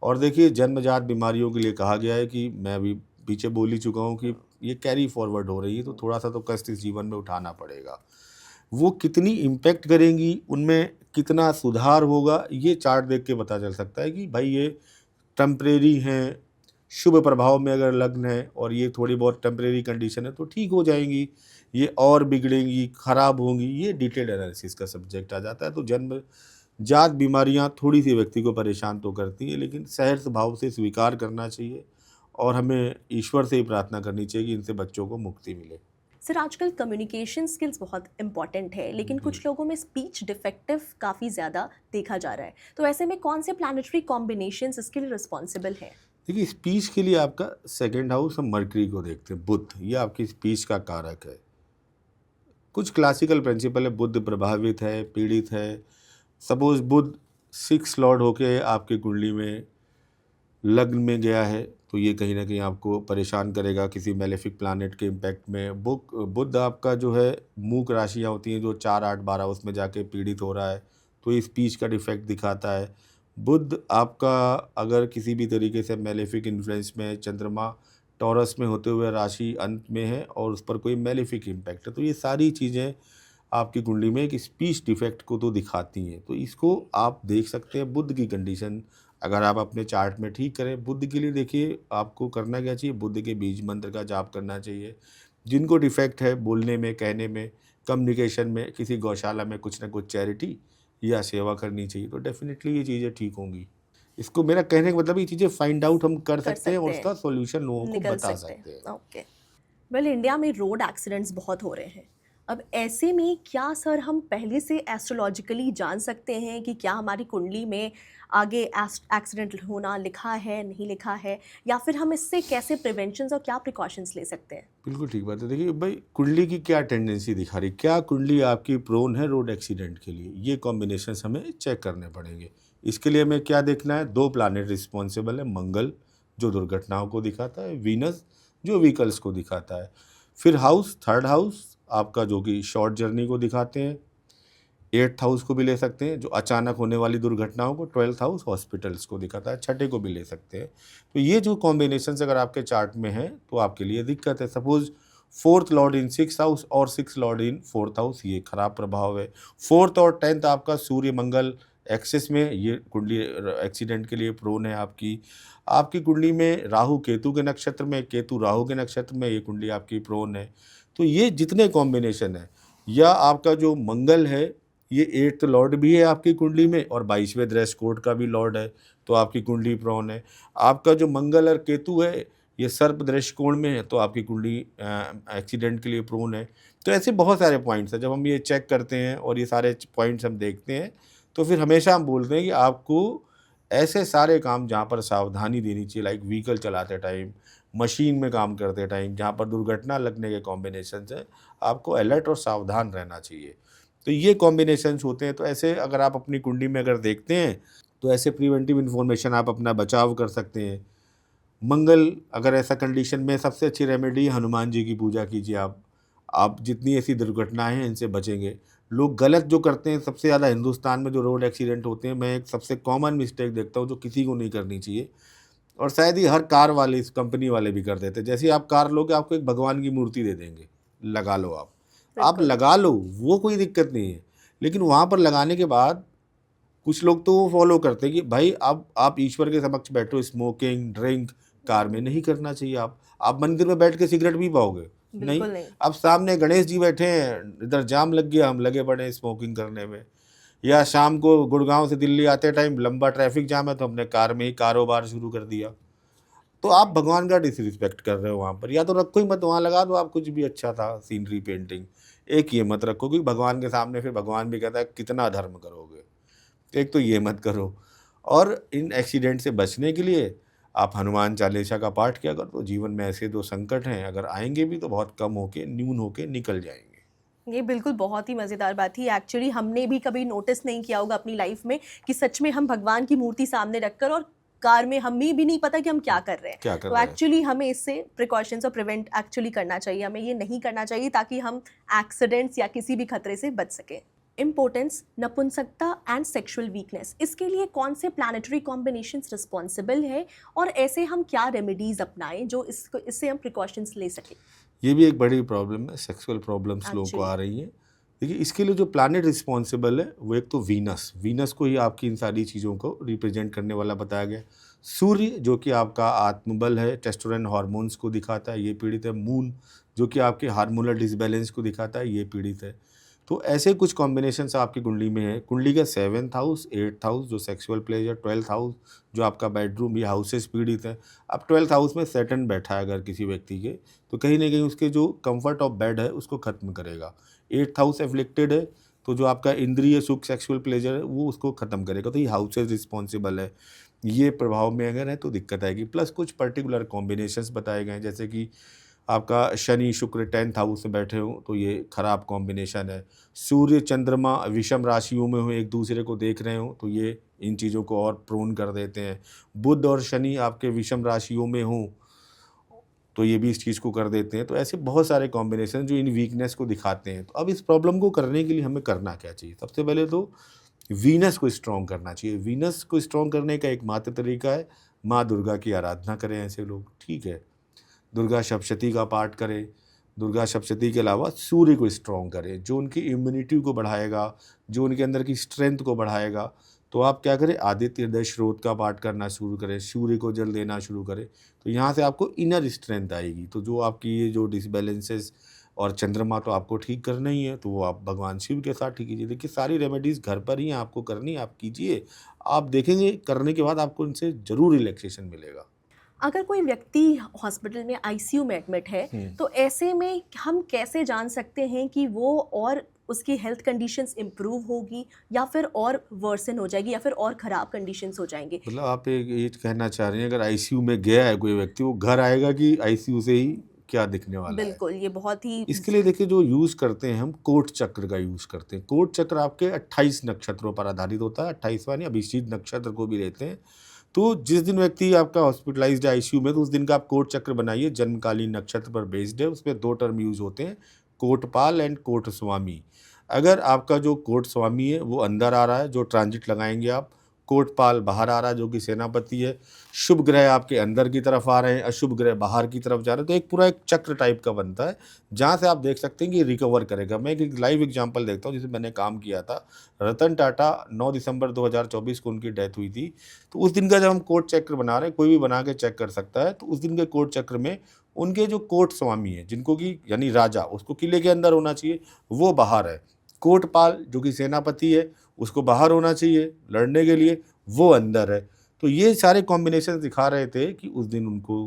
और देखिए, जन्मजात बीमारियों के लिए कहा गया है कि मैं अभी पीछे बोल ही चुका हूँ कि ये कैरी फॉरवर्ड हो रही है, तो थोड़ा सा तो कष्ट इस जीवन में उठाना पड़ेगा। वो कितनी इम्पैक्ट करेंगी, उनमें कितना सुधार होगा, ये चार्ट देख के पता चल सकता है कि भाई ये टेम्परेरी हैं, शुभ प्रभाव में अगर लग्न है और ये थोड़ी बहुत टेम्परेरी कंडीशन है तो ठीक हो जाएंगी, ये और बिगड़ेंगी, खराब होंगी, ये डिटेल्ड एनालिसिस का सब्जेक्ट आ जाता है। तो जन्म जात बीमारियां थोड़ी सी व्यक्ति को परेशान तो करती है, लेकिन सहर्ष भाव से स्वीकार करना चाहिए, और हमें ईश्वर से ही प्रार्थना करनी चाहिए कि इनसे बच्चों को मुक्ति मिले। सर, आजकल कम्युनिकेशन स्किल्स बहुत इंपॉर्टेंट है, लेकिन कुछ लोगों में स्पीच डिफेक्टिव काफ़ी ज़्यादा देखा जा रहा है, तो ऐसे में कौन से प्लैनेटरी कॉम्बिनेशंस इसके लिए रिस्पॉन्सिबल है? देखिए, स्पीच के लिए आपका 2nd हाउस हम मर्करी को देखते हैं, बुध, ये आपकी स्पीच का कारक है। कुछ क्लासिकल प्रिंसिपल है, बुध प्रभावित है, पीड़ित है। सपोज बुध 6 लॉर्ड होके आपकी कुंडली में लग्न में गया है, तो ये कहीं ना कहीं आपको परेशान करेगा किसी मेलेफिक प्लैनेट के इम्पैक्ट में। बुध आपका जो है, मूक राशियाँ होती हैं जो 4, 8, 12 उसमें जाके पीड़ित हो रहा है, तो ये स्पीच का डिफेक्ट दिखाता है। बुध आपका अगर किसी भी तरीके से मेलेफिक इन्फ्लुएंस में, चंद्रमा टॉरस में होते हुए राशि अंत में है और उस पर कोई मेलेफिक इम्पैक्ट है, तो ये सारी चीज़ें आपकी कुंडली में एक स्पीच डिफेक्ट को तो दिखाती हैं। तो इसको आप देख सकते हैं, बुध की कंडीशन अगर आप अपने चार्ट में ठीक करें। बुध के लिए देखिए आपको करना क्या चाहिए, बुध के बीज मंत्र का जाप करना चाहिए। जिनको डिफेक्ट है बोलने में, कहने में, कम्युनिकेशन में, किसी गौशाला में कुछ ना कुछ चैरिटी या सेवा करनी चाहिए, तो डेफिनेटली ये चीज़ें ठीक होंगी। इसको मेरा कहने का मतलब ये चीज़ें फाइंड आउट हम कर सकते हैं और उसका सॉल्यूशन लोगों को बता सकते हैं। ओके। वेल, इंडिया में रोड एक्सीडेंट्स बहुत हो रहे हैं, अब ऐसे में क्या सर हम पहले से एस्ट्रोलॉजिकली जान सकते हैं कि क्या हमारी कुंडली में आगे एक्सीडेंट होना लिखा है, नहीं लिखा है, या फिर हम इससे कैसे प्रिवेंशंस और क्या प्रिकॉशंस ले सकते हैं? बिल्कुल ठीक बात है। देखिए भाई, कुंडली की क्या टेंडेंसी दिखा रही, क्या कुंडली आपकी प्रोन है रोड एक्सीडेंट के लिए, ये कॉम्बिनेशंस हमें चेक करने पड़ेंगे। इसके लिए हमें क्या देखना है, दो प्लानेट रिस्पॉन्सिबल है, मंगल जो दुर्घटनाओं को दिखाता है, वीनस जो व्हीकल्स को दिखाता है। फिर हाउस, थर्ड हाउस आपका जो कि शॉर्ट जर्नी को दिखाते हैं। एट्थ हाउस को भी ले सकते हैं जो अचानक होने वाली दुर्घटनाओं को। ट्वेल्थ हाउस हॉस्पिटल्स को दिखाता है। छठे को भी ले सकते हैं। तो ये जो कॉम्बिनेशंस अगर आपके चार्ट में है तो आपके लिए दिक्कत है। Suppose fourth lord in six house और six lord in fourth house, ये खराब प्रभाव है। फोर्थ और टेंथ आपका सूर्य मंगल एक्सिस में, ये कुंडली एक्सीडेंट के लिए प्रोन है आपकी। आपकी कुंडली में राहु केतु के नक्षत्र में, केतु राहु के नक्षत्र में, ये कुंडली आपकी प्रोन है। तो ये जितने कॉम्बिनेशन है, या आपका जो मंगल है ये एट्थ लॉर्ड भी है आपकी कुंडली में और 22वें दृष्ट कोट का भी लॉर्ड है, तो आपकी कुंडली प्रोन है। आपका जो मंगल और केतु है ये सर्प दृष्टिकोण में है, तो आपकी कुंडली एक्सीडेंट के लिए प्रोन है। तो ऐसे बहुत सारे पॉइंट्स हैं। जब हम ये चेक करते हैं और ये सारे पॉइंट्स हम देखते हैं तो फिर हमेशा हम बोलते हैं कि आपको ऐसे सारे काम जहाँ पर सावधानी देनी चाहिए, लाइक व्हीकल चलाते टाइम, मशीन में काम करते टाइम, जहाँ पर दुर्घटना लगने के कॉम्बिनेशन हैं, आपको अलर्ट और सावधान रहना चाहिए। तो ये कॉम्बिनेशंस होते हैं। तो ऐसे अगर आप अपनी कुंडली में अगर देखते हैं तो ऐसे प्रिवेंटिव इन्फॉर्मेशन आप अपना बचाव कर सकते हैं। मंगल अगर ऐसा कंडीशन में, सबसे अच्छी रेमेडी हनुमान जी की पूजा कीजिए आप जितनी ऐसी दुर्घटनाएं हैं इनसे बचेंगे। लोग गलत जो करते हैं सबसे ज़्यादा हिंदुस्तान में, जो रोड एक्सीडेंट होते हैं, मैं एक सबसे कॉमन मिस्टेक देखता हूँ जो किसी को नहीं करनी चाहिए और शायद ही हर कार वाले, इस कंपनी वाले भी कर देते हैं। जैसे ही आप कार लोगे आपको एक भगवान की मूर्ति दे देंगे, लगा लो आप बिल्कुल। लगा लो, वो कोई दिक्कत नहीं है। लेकिन वहाँ पर लगाने के बाद कुछ लोग तो वो फॉलो करते हैं कि भाई अब आप ईश्वर के समक्ष बैठो, स्मोकिंग ड्रिंक कार में नहीं करना चाहिए। आप मंदिर में बैठ के सिगरेट पी पाओगे? नहीं। बिल्कुल नहीं। अब सामने गणेश जी बैठे हैं, इधर जाम लग गया, हम लगे पड़े हैं स्मोकिंग करने में। या शाम को गुड़गांव से दिल्ली आते टाइम लंबा ट्रैफिक जाम है तो हमने कार में ही कारोबार शुरू कर दिया। तो आप भगवान का डिसरिस्पेक्ट कर रहे हो वहाँ पर। या तो रखो ही मत, वहाँ लगा दो आप कुछ भी अच्छा था, सीनरी पेंटिंग। एक ये मत रखो क्योंकि भगवान के सामने फिर भगवान भी कहता है कितना धर्म करोगे। एक तो ये मत करो। और इन एक्सीडेंट से बचने के लिए आप हनुमान चालीसा का पाठ किया करो। तो जीवन में ऐसे दो संकट हैं, अगर आएंगे भी तो बहुत कम होके, न्यून होके निकल जाएंगे। ये बिल्कुल बहुत ही मज़ेदार बात थी। एक्चुअली हमने भी कभी नोटिस नहीं किया होगा अपनी लाइफ में कि सच में हम भगवान की मूर्ति सामने रखकर और कार में हमें भी नहीं पता कि हम क्या कर रहे हैं। क्या कर तो रहे हैं? एक्चुअली हमें इससे प्रिकॉशंस और प्रिवेंट एक्चुअली करना चाहिए, हमें ये नहीं करना चाहिए ताकि हम एक्सीडेंट्स या किसी भी खतरे से बच सकें। इम्पोर्टेंस, नपुंसकता एंड सेक्सुअल वीकनेस, इसके लिए कौन से प्लानिटरी कॉम्बिनेशंस रिस्पॉन्सिबल है और ऐसे हम क्या रेमेडीज अपनाएं जो इससे हम प्रिकॉशंस ले सकें? ये भी एक बड़ी प्रॉब्लम है, सेक्सुअल प्रॉब्लम्स लोगों को एक्चुअली आ रही हैं। देखिए इसके लिए जो प्लैनेट रिस्पॉन्सिबल है वो एक तो वीनस को ही आपकी इन सारी चीज़ों को रिप्रेजेंट करने वाला बताया गया। सूर्य जो कि आपका आत्मबल है, टेस्टोस्टेरोन हार्मोन्स को दिखाता है, ये पीड़ित है। मून जो कि आपके हार्मोनल डिसबैलेंस को दिखाता है, ये पीड़ित है। तो ऐसे कुछ कॉम्बिनेशंस आपकी कुंडली में है। कुंडली का सेवन्थ हाउस, एट्थ हाउस जो सेक्सुअल प्लेजर, ट्वेल्थ हाउस जो आपका बेडरूम, ये हाउसेस पीड़ित है। अब ट्वेल्थ हाउस में सैटर्न बैठा है अगर किसी व्यक्ति के, तो कहीं ना कहीं उसके जो कंफर्ट ऑफ बेड है उसको खत्म करेगा। एट्थ हाउस एफ्लिक्टेड है तो जो आपका इंद्रिय सुख, सेक्सुअल प्लेजर है, वो उसको खत्म करेगा। तो ये हाउसेज रिस्पॉन्सिबल है। ये प्रभाव में अगर है तो दिक्कत आएगी। प्लस कुछ पर्टिकुलर कॉम्बिनेशंस बताए गए हैं, जैसे कि आपका शनि शुक्र 10th हाउस में बैठे हो तो ये खराब कॉम्बिनेशन है। सूर्य चंद्रमा विषम राशियों में हो, एक दूसरे को देख रहे हो, तो ये इन चीज़ों को और प्रोन कर देते हैं। बुध और शनि आपके विषम राशियों में हो तो ये भी इस चीज़ को कर देते हैं। तो ऐसे बहुत सारे कॉम्बिनेशन जो इन वीकनेस को दिखाते हैं। तो अब इस प्रॉब्लम को करने के लिए हमें करना क्या चाहिए? सबसे पहले तो वीनस को स्ट्रॉन्ग करना चाहिए। वीनस को स्ट्रॉन्ग करने का एकमात्र तरीका है माँ दुर्गा की आराधना करें। ऐसे लोग, ठीक है, दुर्गा सप्तशती का पाठ करें। दुर्गा सप्तशती के अलावा सूर्य को स्ट्रॉन्ग करें, जो उनकी इम्यूनिटी को बढ़ाएगा, जो उनके अंदर की स्ट्रेंथ को बढ़ाएगा। तो आप क्या करें, आदित्य हृदय स्रोत का पाठ करना शुरू करें, सूर्य को जल देना शुरू करें। तो यहाँ से आपको इनर स्ट्रेंथ आएगी। तो जो आपकी ये जो डिसबैलेंसेस, और चंद्रमा तो आपको ठीक करना ही है, तो वो आप भगवान शिव के साथ ठीक कीजिए। देखिए सारी रेमेडीज़ घर पर ही आपको करनी, आप कीजिए। आप देखेंगे करने के बाद आपको इनसे ज़रूर रिलैक्सेशन मिलेगा। अगर कोई व्यक्ति हॉस्पिटल में आईसीयू में एडमिट है तो ऐसे में हम कैसे जान सकते हैं कि वो और उसकी हेल्थ कंडीशंस इम्प्रूव होगी या फिर और वर्सन हो जाएगी या फिर और ख़राब कंडीशंस हो जाएंगे? मतलब आप ये कहना चाह रहे हैं अगर आईसीयू में गया है कोई व्यक्ति, वो घर आएगा कि आईसीयू से ही क्या दिखने वाला है? बिल्कुल, ये बहुत ही इसके लिए देखिए जो यूज़ करते हैं हम कोट चक्र का यूज़ करते हैं। कोट चक्र आपके 28 नक्षत्रों पर आधारित होता है, 28वां यानी अभिजीत नक्षत्र को भी लेते हैं। तो जिस दिन व्यक्ति आपका हॉस्पिटलाइज्ड है आईसीयू में, तो उस दिन का आप कोट चक्र बनाइए, जन्मकालीन नक्षत्र पर बेस्ड है। उसमें 2 टर्म यूज़ होते हैं, कोटपाल एंड कोट स्वामी। अगर आपका जो कोट स्वामी है वो अंदर आ रहा है, जो ट्रांजिट लगाएंगे आप, कोटपाल बाहर आ रहा है जो कि सेनापति है, शुभ ग्रह आपके अंदर की तरफ आ रहे हैं, अशुभ ग्रह बाहर की तरफ जा रहे हैं, तो एक पूरा एक चक्र टाइप का बनता है जहाँ से आप देख सकते हैं कि रिकवर करेगा। मैं एक लाइव एग्जांपल देखता हूँ जिसे मैंने काम किया था। रतन टाटा 9 दिसंबर 2024 को उनकी डेथ हुई थी। तो उस दिन का जब हम कोट चक्र बना रहे हैं, कोई भी बना के चेक कर सकता है, तो उस दिन के कोट चक्र में उनके जो कोट स्वामी है, जिनको कि यानी राजा, उसको किले के अंदर होना चाहिए, वो बाहर है। कोटपाल जो कि सेनापति है, उसको बाहर होना चाहिए लड़ने के लिए, वो अंदर है। तो ये सारे कॉम्बिनेशन दिखा रहे थे कि उस दिन उनको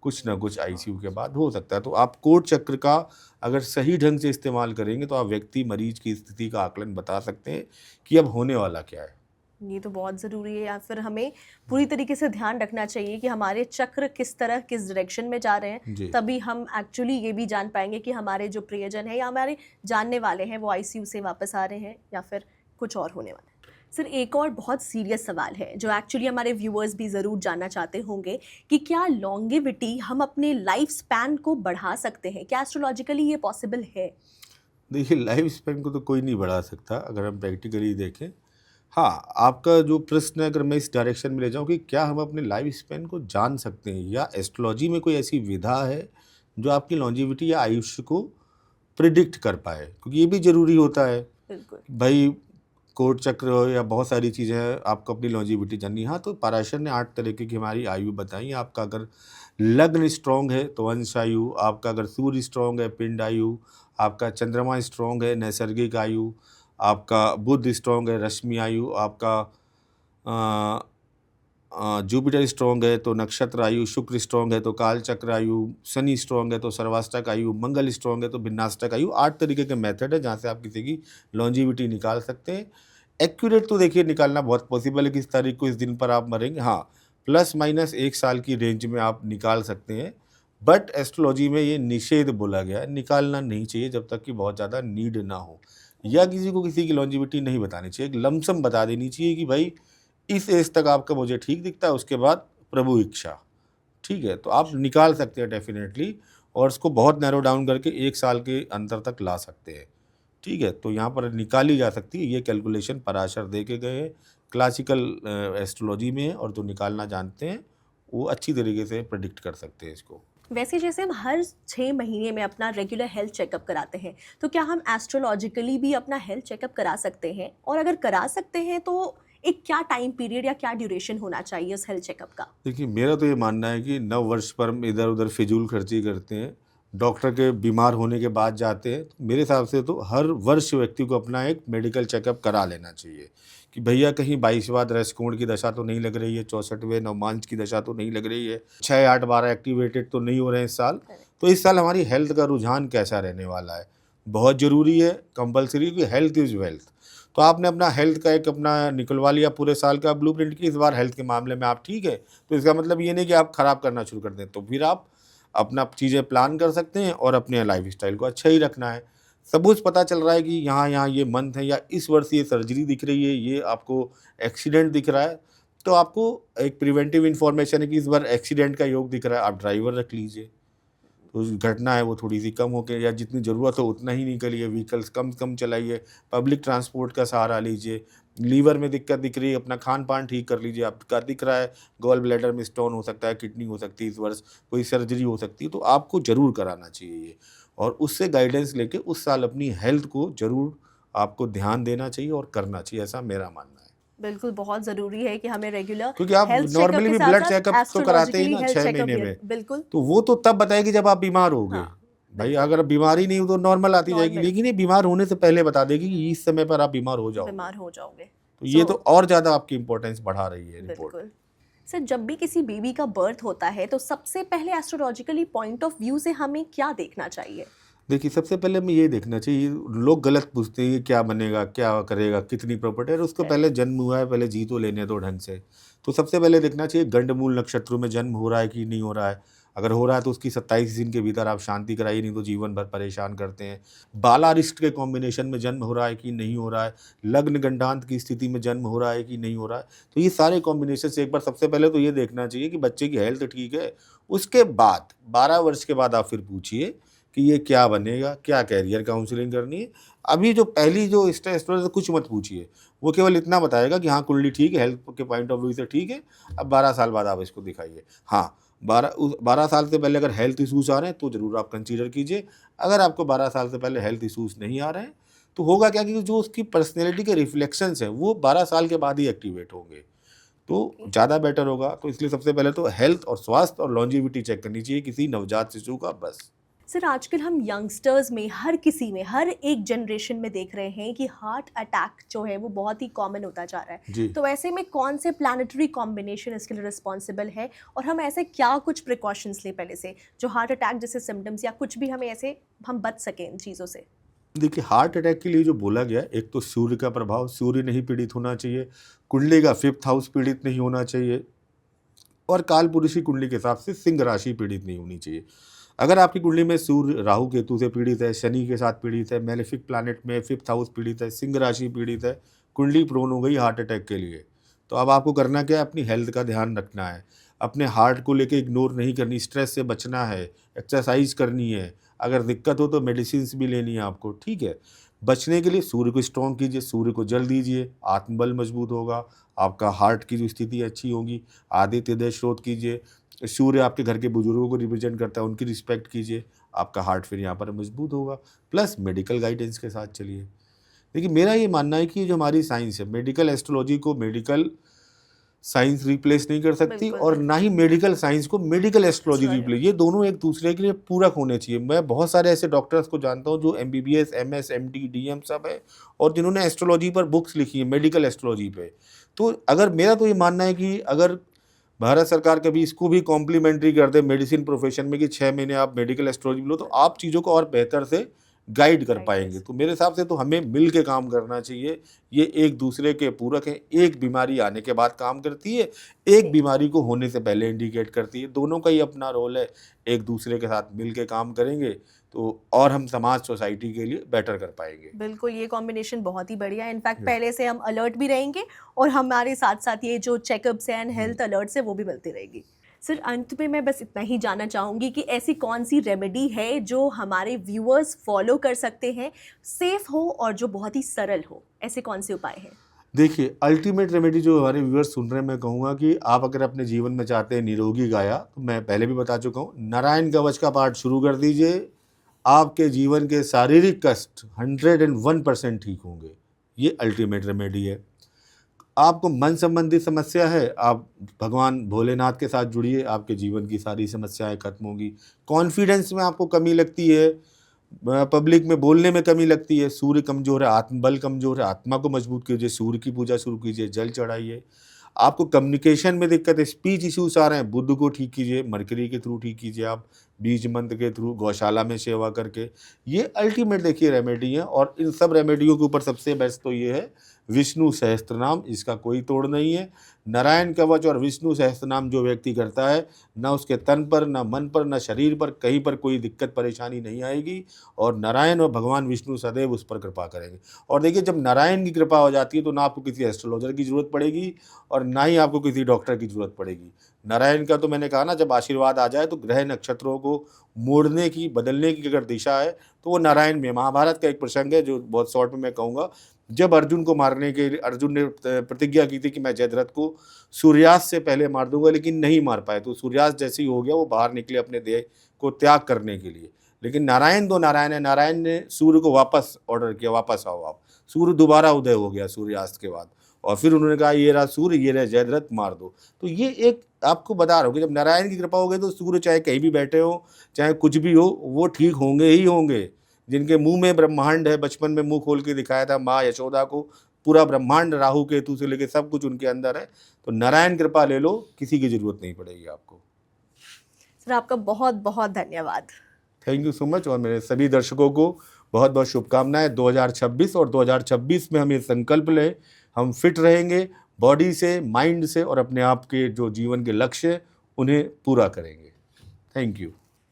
कुछ ना कुछ आईसीयू के बाद हो सकता है। तो आप कोट चक्र का अगर सही ढंग से इस्तेमाल करेंगे तो आप व्यक्ति मरीज की स्थिति का आकलन बता सकते हैं कि अब होने वाला क्या है। ये तो बहुत ज़रूरी है, या फिर हमें पूरी तरीके से ध्यान रखना चाहिए कि हमारे चक्र किस तरह किस डायरेक्शन में जा रहे हैं, तभी हम एक्चुअली ये भी जान पाएंगे कि हमारे जो प्रियजन है या हमारे जानने वाले हैं वो आईसीयू से वापस आ रहे हैं या फिर कुछ और होने वाला है। सर, एक और बहुत सीरियस सवाल है जो एक्चुअली हमारे व्यूअर्स भी ज़रूर जानना चाहते होंगे कि क्या लॉन्गेविटी हम अपने लाइफ स्पैन को बढ़ा सकते हैं? क्या एस्ट्रोलॉजिकली ये पॉसिबल है? देखिए लाइफ स्पैन को तो कोई नहीं बढ़ा सकता अगर हम प्रैक्टिकली देखें। हाँ, आपका जो प्रश्न है अगर मैं इस डायरेक्शन में ले जाऊँ कि क्या हम अपने लाइफ स्पैन को जान सकते हैं या एस्ट्रोलॉजी में कोई ऐसी विधा है जो आपकी लॉन्जेविटी या आयुष्य को प्रिडिक्ट कर पाए, क्योंकि ये भी ज़रूरी होता है। बिल्कुल। भाई कोट चक्र हो या बहुत सारी चीज़ें हैं, आपको अपनी लॉन्जेविटी जाननी है। हाँ, तो पराशर ने 8 तरीके की हमारी आयु बताई। आपका अगर लग्न स्ट्रॉन्ग है तो वंश आयु, आपका अगर सूर्य स्ट्रॉन्ग है पिंड आयु, आपका चंद्रमा स्ट्रॉन्ग है नैसर्गिक आयु, आपका बुध स्ट्रॉन्ग है रश्मि आयु, आपका जुपिटर स्ट्रॉन्ग है तो नक्षत्र आयु, शुक्र स्ट्रॉन्ग है तो काल चक्र आयु, शनि स्ट्रॉन्ग है तो सर्वाष्टक आयु, मंगल स्ट्रॉन्ग है तो भिन्नाष्टक आयु। 8 तरीके के मेथड है जहाँ से आप किसी की लॉन्जिविटी निकाल सकते हैं। एक्यूरेट तो देखिए निकालना बहुत पॉसिबल है, किस तारीख को इस दिन पर आप मरेंगे। हाँ, प्लस माइनस 1 साल की रेंज में आप निकाल सकते हैं, बट एस्ट्रोलॉजी में ये निषेध बोला गया है, निकालना नहीं चाहिए जब तक कि बहुत ज़्यादा नीड ना हो, या किसी को किसी की लॉन्जिविटी नहीं बतानी चाहिए। एक लमसम बता देनी चाहिए कि भाई इस एज तक आपका मुझे ठीक दिखता है, उसके बाद प्रभु इच्छा, ठीक है। तो आप निकाल सकते हैं डेफिनेटली, और उसको बहुत नैरो डाउन करके 1 साल के अंतर तक ला सकते हैं, ठीक है। तो यहाँ पर निकाली जा सकती है, ये कैलकुलेशन पराशर दे के गए हैं, क्लासिकल एस्ट्रोलॉजी में है, और जो निकालना जानते हैं वो अच्छी तरीके से प्रेडिक्ट कर सकते हैं इसको। वैसे जैसे हम हर 6 महीने में अपना रेगुलर हेल्थ चेकअप कराते हैं, तो क्या हम एस्ट्रोलॉजिकली भी अपना हेल्थ चेकअप करा सकते हैं? और अगर करा सकते हैं तो एक क्या टाइम पीरियड या क्या ड्यूरेशन होना चाहिए उस हेल्थ चेकअप का? देखिए मेरा तो ये मानना है कि नव वर्ष पर हम इधर उधर फिजूल खर्ची करते हैं, डॉक्टर के बीमार होने के बाद जाते हैं। तो मेरे हिसाब से तो हर वर्ष व्यक्ति को अपना एक मेडिकल चेकअप करा लेना चाहिए कि भैया कहीं 22वां दृष्टिकोण की दशा तो नहीं लग रही है, 64वें नवमांश की दशा तो नहीं लग रही है, 6, 8, 12 एक्टिवेटेड तो नहीं हो रहे हैं इस साल। तो इस साल हमारी हेल्थ का रुझान कैसा रहने वाला है, बहुत ज़रूरी है, कंपलसरी, कि हेल्थ इज़ वेल्थ। तो आपने अपना हेल्थ का एक अपना निकलवा लिया पूरे साल का ब्लूप्रिंट की, इस बार हेल्थ के मामले में आप ठीक है, तो इसका मतलब ये नहीं कि आप ख़राब करना शुरू कर दें। तो फिर आप अपना चीज़ें प्लान कर सकते हैं और अपने लाइफस्टाइल को अच्छा ही रखना है। सपोज पता चल रहा है कि यहाँ ये मंथ है या इस वर्ष ये सर्जरी दिख रही है, ये आपको एक्सीडेंट दिख रहा है, तो आपको एक प्रिवेंटिव इन्फॉर्मेशन है कि इस बार एक्सीडेंट का योग दिख रहा है, आप ड्राइवर रख लीजिए, तो घटना है वो थोड़ी सी कम हो के, या जितनी ज़रूरत हो उतना ही निकलिए, व्हीकल्स कम कम चलाइए, पब्लिक ट्रांसपोर्ट का सहारा लीजिए। लीवर में दिक्कत दिख रही है, अपना खान पान ठीक कर लीजिए। आपका दिख रहा है गॉल ब्लैडर में स्टोन हो सकता है, किडनी हो सकती है इस वर्ष, कोई सर्जरी हो सकती है, तो आपको ज़रूर कराना चाहिए ये, और उससे गाइडेंस लेके उस साल अपनी हेल्थ को ज़रूर आपको ध्यान देना चाहिए और करना चाहिए, ऐसा मेरा मानना है। बिल्कुल, बहुत ज़रूरी है कि हमें रेगुलर क्योंकि आप हेल्थ नॉर्मली चेकअप के भी ब्लड साथ-साथ चेकअप तो कराते ही ना एस्ट्रोलॉजिकली हेल्थ 6 चेकअप महीने भी। में, बिल्कुल। तो वो तो तब बताएगी जब आप बीमार होगे। हाँ, भाई अगर बीमारी नहीं हो तो नॉर्मल आती जाएगी, नॉर्मल लेकिन ये बीमार होने से पहले बता देगी कि इस समय पर आप बीमार हो जाओगे। बीमार हो जाओगे। तो ये So, तो और ज़्यादा आपकी इम्पोर्टेंस बढ़ा रही है रिपोर्ट। बिल्कुल। सर, जब भी किसी बेबी का बर्थ होता है तो सबसे पहले एस्ट्रोलॉजिकली पॉइंट ऑफ व्यू से हमें क्या देखना चाहिए? देखिए, सबसे पहले हमें ये देखना चाहिए, लोग गलत पूछते हैं, ये क्या बनेगा, क्या करेगा, कितनी प्रॉपर्टी है, और उसको पहले जन्म हुआ है, पहले जी तो लेने दो ढंग से। तो सबसे पहले देखना चाहिए गंडमूल नक्षत्रों में जन्म हो रहा है कि नहीं हो रहा है। अगर हो रहा है तो उसकी 27 दिन के भीतर आप शांति कराइए, नहीं तो जीवन भर परेशान करते हैं। बालारिष्ट के कॉम्बिनेशन में जन्म हो रहा है कि नहीं हो रहा है, लग्न गंडांत की स्थिति में जन्म हो रहा है कि नहीं हो रहा है। तो ये सारे कॉम्बिनेशन से एक बार सबसे पहले तो ये देखना चाहिए कि बच्चे की हेल्थ ठीक है। उसके बाद 12 वर्ष के बाद आप फिर पूछिए कि ये क्या बनेगा, क्या कैरियर काउंसलिंग करनी है। अभी जो पहली जो स्टेज है, कुछ मत पूछिए, वो केवल इतना बताएगा कि हाँ कुंडली ठीक है, हेल्थ के पॉइंट ऑफ व्यू से ठीक है, अब 12 साल बाद आप इसको दिखाइए। हाँ, 12 साल से पहले अगर हेल्थ इश्यूज आ रहे हैं तो ज़रूर आप कंसीडर कीजिए। अगर आपको 12 साल से पहले हेल्थ इश्यूज नहीं आ रहे हैं तो होगा क्या कि जो उसकी पर्सनैलिटी के रिफ्लेक्शंस हैं वो 12 साल के बाद ही एक्टिवेट होंगे, तो ज़्यादा बेटर होगा। तो इसलिए सबसे पहले तो हेल्थ और स्वास्थ्य और लॉन्जिविटी चेक करनी चाहिए किसी नवजात शिशु का, बस। सर, आजकल हम यंगस्टर्स में, हर किसी में, हर एक जनरेशन में देख रहे हैं कि हार्ट अटैक जो है वो बहुत ही कॉमन होता जा रहा है। जी। तो ऐसे में कौन से प्लानिटरी कॉम्बिनेशन इसके लिए रिस्पॉन्सिबल है, और हम ऐसे क्या कुछ प्रिकॉशंस लें पहले से जो हार्ट अटैक जैसे सिम्टम्स या कुछ भी हमें ऐसे हम बच सकें इन चीज़ों से? देखिए, हार्ट अटैक के लिए जो बोला गया, एक तो सूर्य का प्रभाव, सूर्य नहीं पीड़ित होना चाहिए, कुंडली का 5th हाउस पीड़ित नहीं होना चाहिए, और कालपुरुषी कुंडली के हिसाब से सिंह राशि पीड़ित नहीं होनी चाहिए। अगर आपकी कुंडली में सूर्य राहु केतु से पीड़ित है, शनि के साथ पीड़ित है, मेलेफिक प्लैनेट में 5th हाउस पीड़ित है, सिंह राशि पीड़ित है, कुंडली प्रोन हो गई हार्ट अटैक के लिए। तो अब आपको करना क्या है, अपनी हेल्थ का ध्यान रखना है, अपने हार्ट को लेके इग्नोर नहीं करनी, स्ट्रेस से बचना है, एक्सरसाइज करनी है, अगर दिक्कत हो तो मेडिसिन भी लेनी है आपको, ठीक है। बचने के लिए सूर्य को स्ट्रॉन्ग कीजिए, सूर्य को जल दीजिए, आत्मबल मजबूत होगा, आपका हार्ट की जो स्थिति अच्छी होगी। आदित्य हृदय स्रोत कीजिए, सूर्य आपके घर के बुजुर्गों को रिप्रेजेंट करता है, उनकी रिस्पेक्ट कीजिए, आपका हार्ट फिर यहाँ पर मजबूत होगा। प्लस मेडिकल गाइडेंस के साथ चलिए। देखिए, मेरा ये मानना है कि जो हमारी साइंस है, मेडिकल एस्ट्रोलॉजी को मेडिकल साइंस रिप्लेस नहीं कर सकती, बिल्कुल। और ना ही मेडिकल साइंस को मेडिकल एस्ट्रोलॉजी Astrology। रिप्लेस। ये दोनों एक दूसरे के लिए पूरक होने चाहिए। मैं बहुत सारे ऐसे डॉक्टर्स को जानता हूँ जो MBBS, MS, MD, DM सब है, और जिन्होंने एस्ट्रोलॉजी पर बुक्स लिखी है, मेडिकल एस्ट्रोलॉजी पे। तो अगर मेरा तो ये मानना है कि अगर भारत सरकार कभी इसको भी कॉम्प्लीमेंट्री कर दे मेडिसिन प्रोफेशन में कि 6 महीने आप मेडिकल एस्ट्रोलॉजी लो, तो आप चीज़ों को और बेहतर से गाइड कर Right, पाएंगे। yes। तो मेरे हिसाब से तो हमें मिल के काम करना चाहिए। ये एक दूसरे के पूरक हैं। एक बीमारी आने के बाद काम करती है, एक बीमारी को होने से पहले इंडिकेट करती है। दोनों का ही अपना रोल है। एक दूसरे के साथ मिल के काम करेंगे तो और हम समाज, सोसाइटी के लिए बेटर कर पाएंगे। बिल्कुल, ये कॉम्बिनेशन बहुत ही बढ़िया है। In fact Yes। पहले से हम अलर्ट भी रहेंगे और हमारे साथ साथ ये जो चेकअप्स हैं एंड हेल्थ अलर्ट्स है वो भी मिलती रहेगी। सर, अंत में मैं बस इतना ही जानना चाहूँगी कि ऐसी कौन सी रेमेडी है जो हमारे व्यूअर्स फॉलो कर सकते हैं, सेफ हो और जो बहुत ही सरल हो? ऐसे कौन से उपाय हैं? देखिए, अल्टीमेट रेमेडी जो हमारे व्यूअर्स सुन रहे हैं, मैं कहूँगा कि आप अगर अपने जीवन में चाहते हैं निरोगी काया, तो मैं पहले भी बता चुका हूँ, नारायण कवच का पाठ शुरू कर दीजिए। आपके जीवन के शारीरिक कष्ट 101% ठीक होंगे। ये अल्टीमेट रेमेडी है। आपको मन संबंधी समस्या है, आप भगवान भोलेनाथ के साथ जुड़िए, आपके जीवन की सारी समस्याएं खत्म होंगी। कॉन्फिडेंस में आपको कमी लगती है, पब्लिक में बोलने में कमी लगती है, सूर्य कमजोर है, आत्मबल कमजोर है, आत्मा को मजबूत कीजिए, सूर्य की पूजा शुरू कीजिए, जल चढ़ाइए। आपको कम्युनिकेशन में दिक्कत है, स्पीच इश्यूज आ रहे हैं, बुध को ठीक कीजिए, मरकरी के थ्रू ठीक कीजिए, आप बीज मंत्र के थ्रू, गौशाला में सेवा करके। ये अल्टीमेट देखिए रेमेडी है। और इन सब रेमेडियों के ऊपर सबसे बेस्ट तो ये है विष्णु सहस्त्रनाम, इसका कोई तोड़ नहीं है। नारायण कवच और विष्णु सहस्त्रनाम जो व्यक्ति करता है, ना उसके तन पर, ना मन पर, ना शरीर पर, कहीं पर कोई दिक्कत परेशानी नहीं आएगी, और नारायण और भगवान विष्णु सदैव उस पर कृपा करेंगे। और देखिए, जब नारायण की कृपा हो जाती है तो ना आपको किसी एस्ट्रोलॉजर की जरूरत पड़ेगी और ना ही आपको किसी डॉक्टर की जरूरत पड़ेगी। नारायण का तो मैंने कहा ना, जब आशीर्वाद आ जाए तो ग्रह नक्षत्रों को मोड़ने की, बदलने की अगर दिशा है तो वो नारायण में। महाभारत का एक प्रसंग है जो बहुत शॉर्ट में मैं कहूँगा, जब अर्जुन को मारने के लिए अर्जुन ने प्रतिज्ञा की थी कि मैं जयद्रथ को सूर्यास्त से पहले मार दूंगा, लेकिन नहीं मार पाए। तो सूर्यास्त जैसे ही हो गया, वो बाहर निकले अपने देह को त्याग करने के लिए। लेकिन नारायण तो नारायण है, नारायण ने सूर्य को वापस ऑर्डर किया, वापस आओ आप। सूर्य दोबारा उदय हो गया सूर्यास्त के बाद, और फिर उन्होंने कहा ये रहा सूर्य, ये रहा जयद्रथ, मार दो। तो ये एक आपको बता रहा हूँ कि जब नारायण की कृपा हो गई तो सूर्य चाहे कहीं भी बैठे हो, चाहे कुछ भी हो, वो ठीक होंगे ही होंगे। जिनके मुंह में ब्रह्मांड है, बचपन में मुंह खोल के दिखाया था माँ यशोदा को, पूरा ब्रह्मांड राहु केतु से लेके सब कुछ उनके अंदर है, तो नारायण कृपा ले लो, किसी की जरूरत नहीं पड़ेगी आपको। सर आपका बहुत बहुत धन्यवाद। Thank you so much. और मेरे सभी दर्शकों को बहुत बहुत शुभकामनाएं। 2026 और 2026 में हम ये संकल्प लें, हम फिट रहेंगे बॉडी से, माइंड से, और अपने आप के जो जीवन के लक्ष्य उन्हें पूरा करेंगे। Thank you.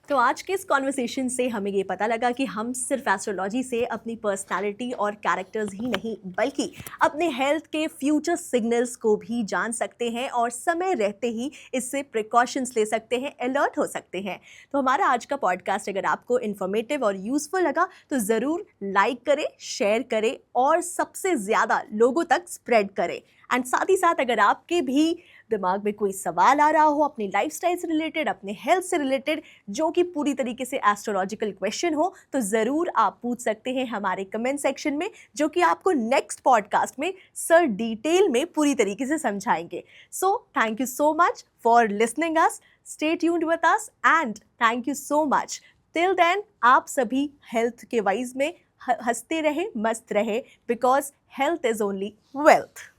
तो आज के इस कॉन्वर्सेशन से हमें ये पता लगा कि हम सिर्फ एस्ट्रोलॉजी से अपनी पर्सनालिटी और कैरेक्टर्स ही नहीं बल्कि अपने हेल्थ के फ्यूचर सिग्नल्स को भी जान सकते हैं और समय रहते ही इससे प्रिकॉशंस ले सकते हैं, अलर्ट हो सकते हैं। तो हमारा आज का पॉडकास्ट अगर आपको इन्फॉर्मेटिव और यूज़फुल लगा तो ज़रूर लाइक करें, शेयर करें और सबसे ज़्यादा लोगों तक स्प्रेड करें। एंड साथ ही साथ अगर आपके भी दिमाग में कोई सवाल आ रहा हो अपनी लाइफस्टाइल से रिलेटेड, अपने हेल्थ से रिलेटेड, जो कि पूरी तरीके से एस्ट्रोलॉजिकल क्वेश्चन हो, तो ज़रूर आप पूछ सकते हैं हमारे कमेंट सेक्शन में, जो कि आपको नेक्स्ट पॉडकास्ट में सर डिटेल में पूरी तरीके से समझाएंगे। So thank you so much for listening us, stay tuned with us and thank you so much. Till then आप सभी हेल्थ के वाइज में हंसते रहे, मस्त रहे, because health is only wealth.